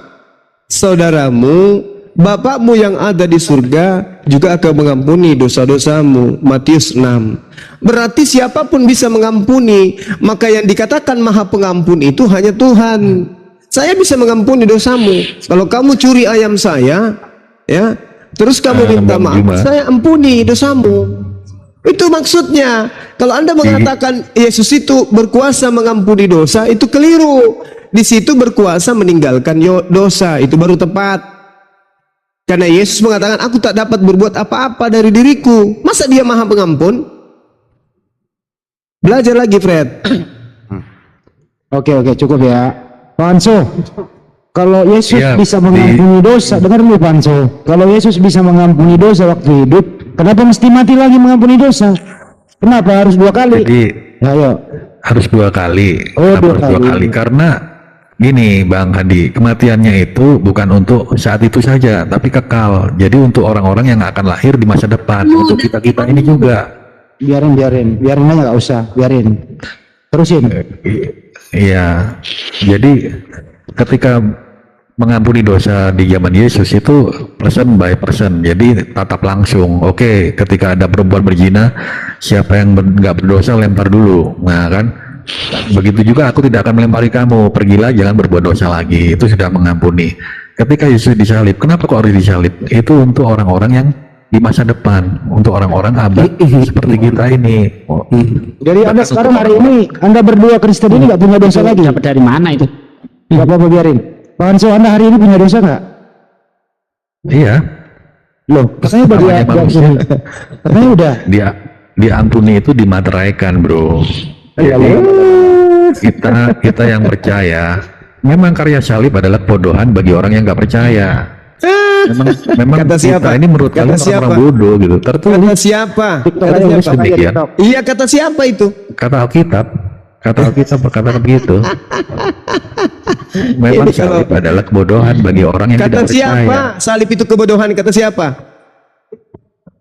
saudaramu, Bapakmu yang ada di surga juga akan mengampuni dosa-dosamu. Matius 6. Berarti siapapun bisa mengampuni. Maka yang dikatakan Maha Pengampun itu hanya Tuhan. Saya bisa mengampuni dosamu. Kalau kamu curi ayam saya, ya, terus kamu minta Bang maaf, Juma. saya ampuni dosamu. Itu maksudnya. Kalau Anda mengatakan Yesus itu berkuasa mengampuni dosa, itu keliru. Di situ berkuasa meninggalkan dosa, itu baru tepat. Karena Yesus mengatakan, aku tak dapat berbuat apa-apa dari diriku. Masa dia maha pengampun? Belajar lagi, Fred. Oke, cukup ya. Pak Hanso, kalau Yesus Siap, bisa mengampuni dosa, dengar dulu Pak Hanso. Kalau Yesus bisa mengampuni dosa waktu hidup, kenapa mesti mati lagi mengampuni dosa? Kenapa harus 2 kali? Jadi Ayo. harus 2 kali. Oh, Kenapa 2 harus 2 kali? Karena gini Bang Hadi, kematiannya itu bukan untuk saat itu saja, tapi kekal. Jadi untuk orang-orang yang akan lahir di masa depan, untuk kita-kita ini juga. Biarin aja, nggak usah, biarin. Terusin. Iya. Jadi ketika mengampuni dosa di zaman Yesus itu person by person, jadi tatap langsung. Oke, ketika ada perempuan berzina, siapa yang nggak berdosa lempar dulu. Nah kan, begitu juga aku tidak akan melempari kamu. Pergilah, jangan berbuat dosa lagi. Itu sudah mengampuni. Ketika Yesus disalib, kenapa kok harus disalib? Itu untuk orang-orang yang di masa depan, untuk orang-orang abad seperti kita ini. Jadi Anda sekarang hari ini, Anda berdua Kristen ini nggak punya dosa lagi? Dapat dari mana itu? Nggak apa-apa, biarin. Pak Hanso, Anda hari ini punya dosa nggak? Iya. Loh, katanya Namanya manusia. katanya udah. Dia diampuni itu dimateraikan, bro. Jadi kita yang percaya, memang karya salib adalah kebodohan bagi orang yang nggak percaya. Memang Kata siapa? kita ini menurut Kata kalian siapa? orang bodoh gitu. Tertulis Kata siapa? demikian. Iya, kata siapa itu? Kata Alkitab berkata begitu. Memang Ini kalau- salib adalah kebodohan bagi orang yang Kata tidak percaya. siapa? Salib itu kebodohan, kata siapa?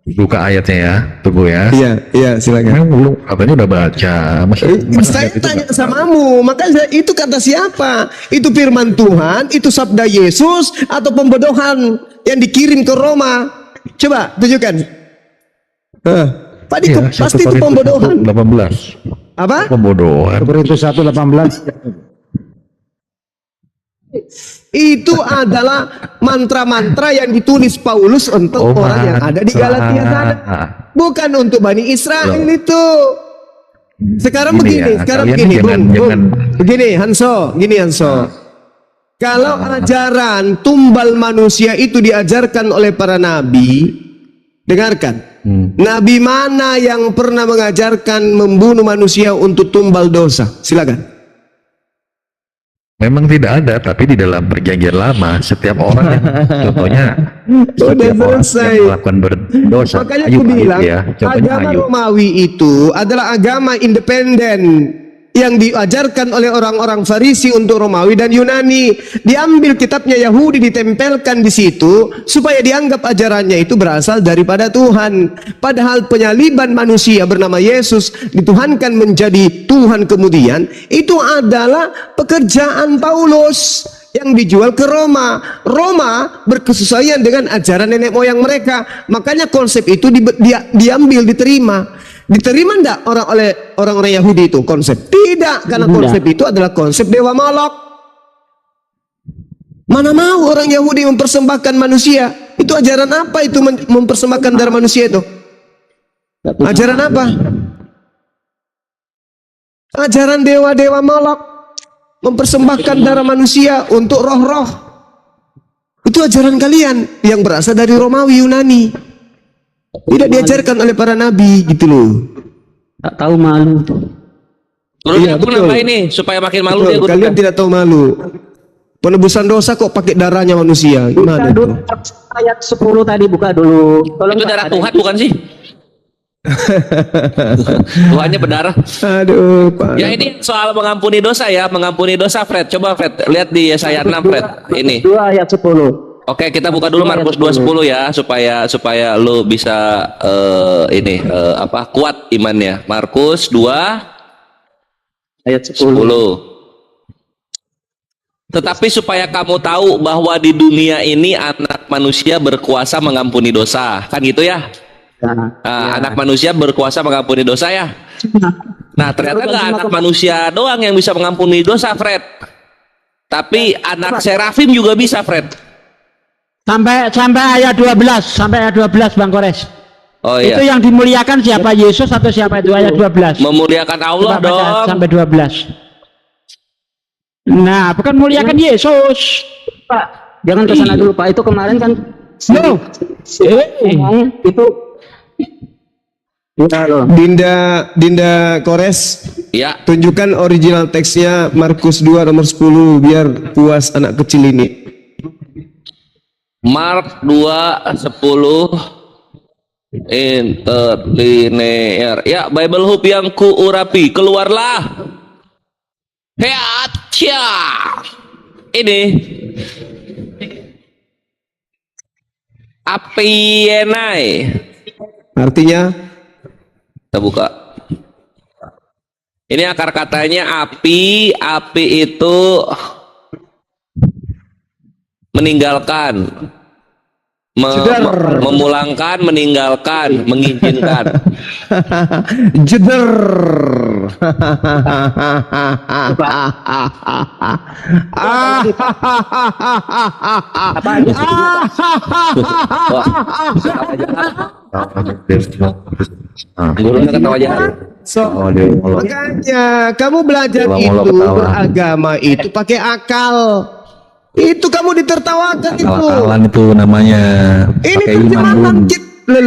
Buka ayatnya ya, tunggu ya. Iya, silakan. Memang belum, katanya udah baca. Masa Saya ayat itu tanya nggak- samamu, makanya itu kata siapa? Itu firman Tuhan, itu sabda Yesus, atau pembodohan yang dikirim ke Roma? Coba tunjukkan. Iya, Pasti itu pembodohan. 18. Apa? Pembodohan. Korintus 1:18. Itu adalah mantra-mantra yang ditulis Paulus untuk Oh, orang yang ada di Galatia sana. Bukan untuk Bani Israel itu. Sekarang Gini begini, ya, sekarang kalian begini, jangan- Bung. jangan- Begini Hanso. Kalau ajaran tumbal manusia itu diajarkan oleh para nabi, dengarkan. Nabi mana yang pernah mengajarkan membunuh manusia untuk tumbal dosa? Silakan. Memang tidak ada, tapi di dalam perjanjian lama setiap orang yang contohnya setiap orang selesai. yang melakukan berdosa, Makanya Ayub aku bilang, ya, contohnya agama Ayub. Romawi itu adalah agama independen yang diajarkan oleh orang-orang Farisi untuk Romawi dan Yunani. Diambil kitabnya Yahudi, ditempelkan di situ supaya dianggap ajarannya itu berasal daripada Tuhan. Padahal penyaliban manusia bernama Yesus dituhankan menjadi Tuhan kemudian, itu adalah pekerjaan Paulus yang dijual ke Roma. Roma berkesesuaian dengan ajaran nenek moyang mereka. Makanya konsep itu diambil, diterima. Diterima enggak oleh orang-orang Yahudi itu konsep? Tidak, karena konsep itu adalah konsep dewa Molok. Mana mau orang Yahudi mempersembahkan manusia? Itu ajaran apa itu mempersembahkan darah manusia itu? Ajaran apa? Ajaran dewa-dewa Molok. Mempersembahkan darah manusia untuk roh-roh. Itu ajaran kalian yang berasal dari Romawi, Yunani. Tidak diajarkan oleh para nabi gitu loh. Tak tahu malu. Terus Iya, aku betul. nambah ini supaya makin malu Betul, dia guru. kalian tidak tahu malu. Penebusan dosa kok pakai darahnya manusia. Gimana Buka dulu itu? ayat 10 tadi, buka dulu. Tolong Itu Pak, darah ada Tuhan itu. bukan sih? Tuhannya berdarah. Aduh, Pak. Ya ini soal mengampuni dosa ya, mengampuni dosa Fred. Coba Fred, lihat di Yesaya 6 Fred. Ini. 2 ayat 10. Oke, kita buka dulu Markus 2:10 ya supaya lu bisa kuat imannya. Markus 2 Ayat 10. 10. Tetapi supaya kamu tahu bahwa di dunia ini anak manusia berkuasa mengampuni dosa. Kan gitu ya? Anak manusia berkuasa mengampuni dosa ya? Nah, ternyata nggak anak manusia doang yang bisa mengampuni dosa, Fred. Tapi anak serafim juga bisa, Fred. Sampai ayat 12 Bang Kores. Oh iya. Itu yang dimuliakan siapa, Yesus atau siapa itu, ayat 12? Memuliakan Allah Coba baca dong. sampai 12. Nah, bukan muliakan Yesus. Pak, jangan ke sana dulu Pak. Itu kemarin kan Loh. ngomong itu. Ya loh. Dinda Kores, Ya. tunjukkan original teksnya Markus 2 nomor 10 biar puas anak kecil ini. Mark 2:10 interlinear. Ya, Bible Hub yang kuurapi, keluarlah. Heatcha. Ini apienai. Artinya Kita buka. Ini akar katanya api. Api itu meninggalkan, memulangkan, meninggalkan, mengizinkan. jeder. Gurunya ketawa jahat. Makanya kamu belajar itu beragama itu pakai akal. Itu kamu ditertawakan itu. Akal-akalan itu namanya. Ini Pakai iman terjemahan dulu. kita. Loh,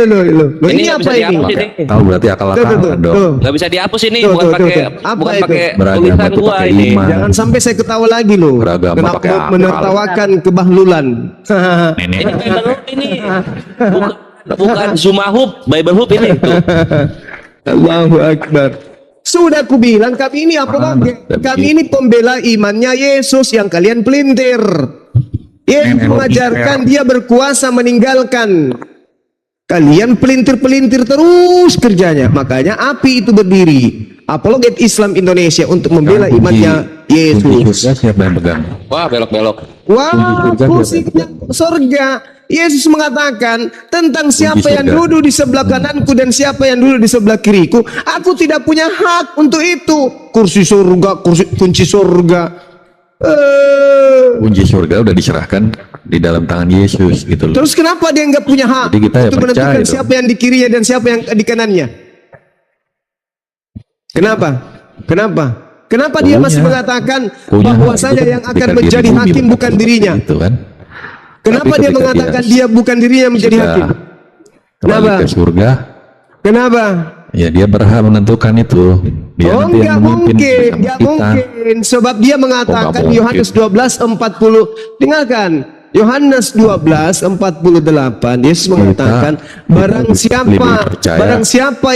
ini nggak apa bisa ini? dihapus ini. Tahu berarti akal-akalan dong. Nggak bisa dihapus ini, Tuh, bukan tuh, pakai tuh. Apa bukan itu? pakai Beragama tulisan itu gua pakai ini. iman. Jangan sampai saya ketawa lagi loh. Beragama Kenapa pakai akal. menertawakan kebahlulan? Nenek. Ini Bible Hub ini. Bukan Zumahub, Bible Hub ini tuh. Allahu Akbar. Sudah aku bilang kami ini apa lagi? Kami ini pembela imannya Yesus yang kalian pelintir. Yesus mengajarkan dia berkuasa meninggalkan. Kalian pelintir-pelintir terus kerjanya. Makanya api itu berdiri. Apologet Islam Indonesia untuk membela imannya Yesus. Siapa yang pegang? Wah, belok-belok. Wah, musiknya surga. Yesus mengatakan tentang siapa yang duduk di sebelah kananku dan siapa yang duduk di sebelah kiriku, aku tidak punya hak untuk itu. Kursi surga, kunci surga. Kunci surga udah diserahkan di dalam tangan Yesus gitu loh. Terus kenapa dia nggak punya hak Jadi kita ya untuk percaya menentukan dong. siapa yang di kirinya dan siapa yang di kanannya? Kenapa dia masih mengatakan bahwasanya yang akan menjadi hakim bukan dirinya? Itu kan. Kenapa dia mengatakan dia bukan dirinya yang menjadi hakim? Kenapa? Ke surga. Kenapa? Ya dia berhak menentukan itu. Dia nanti Nggak yang memimpin mungkin, bersama nggak kita. mungkin. Sebab dia mengatakan mungkin? Yohanes 12:40. Dengarkan. Yohanes 12:48. Yesus mengatakan, barang siapa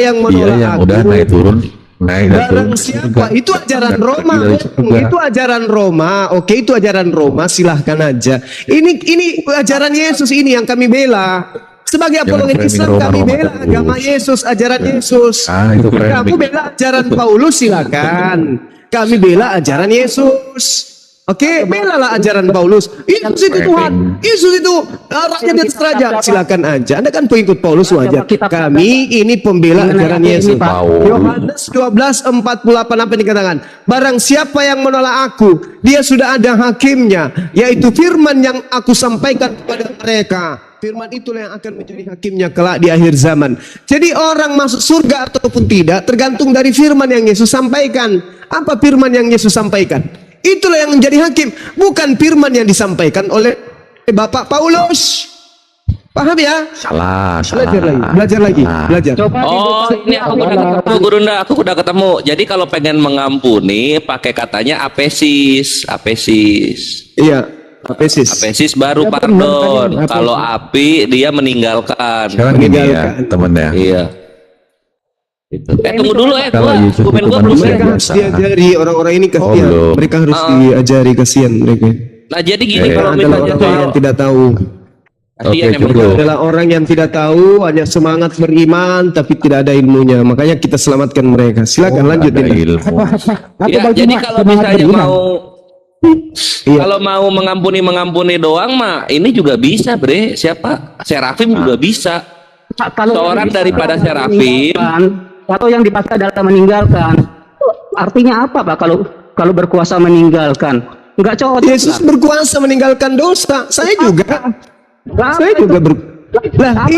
yang Dia menolak yang aku, udah naik turun naik dan turun barang ke siapa, surga. itu ajaran Dan Roma. pergi dari surga. Itu ajaran Roma. Oke, itu ajaran Roma, silahkan aja. Ini ajaran Yesus ini yang kami bela. Sebagai apologet framing Islam Roma, kami Roma bela terus. agama Yesus, ajaran Yesus. Itu framing. Kamu bela ajaran Paulus, silakan. Kami bela ajaran Yesus. Oke, belalah ajaran Paulus. Yesus itu Tuhan. Yesus itu raja di atas raja. Silakan aja. Anda kan pengikut Paulus wajar. Kami ini pembela ajaran Yesus. Yohanes 12:48 apa yang dikatakan? Barang siapa yang menolak aku, dia sudah ada hakimnya, yaitu firman yang aku sampaikan kepada mereka. Firman itulah yang akan menjadi hakimnya kelak di akhir zaman. Jadi orang masuk surga ataupun tidak tergantung dari firman yang Yesus sampaikan. Apa firman yang Yesus sampaikan? Itulah yang menjadi hakim, bukan firman yang disampaikan oleh Bapak Paulus. Paham ya? Salah. Belajar lagi. Oh, ini aku udah ketemu, Gurunda. Aku udah ketemu. Jadi kalau pengen mengampuni, pakai katanya apesis. Iya, apesis. Apesis baru pardon. Kalau api dia meninggalkan. Sekarang gini ya temennya. Iya. Tunggu dulu Kalau Yesus dokumen itu gua belum manusia selesai. biasa. Diajari orang-orang ini kasihan. belum. Mereka harus diajari, kasihan mereka. Nah, jadi gini kalau Adalah misalnya orang yang tidak tahu. kasihan yang cukup. begitu. Adalah orang yang tidak tahu, hanya semangat beriman tapi tidak ada ilmunya. Makanya kita selamatkan mereka. Silakan lanjut. Ada Dinda. ilmu. Ya, jadi kalau misalnya mau mengampuni doang mah ini juga bisa, Bre. Siapa? Serafim juga bisa. Kalau Seorang daripada serafim. atau yang dipakai adalah meninggalkan. Artinya apa, Pak? Kalau berkuasa meninggalkan, nggak cocok. Yesus berkuasa meninggalkan dosa. Saya juga. Saya juga lah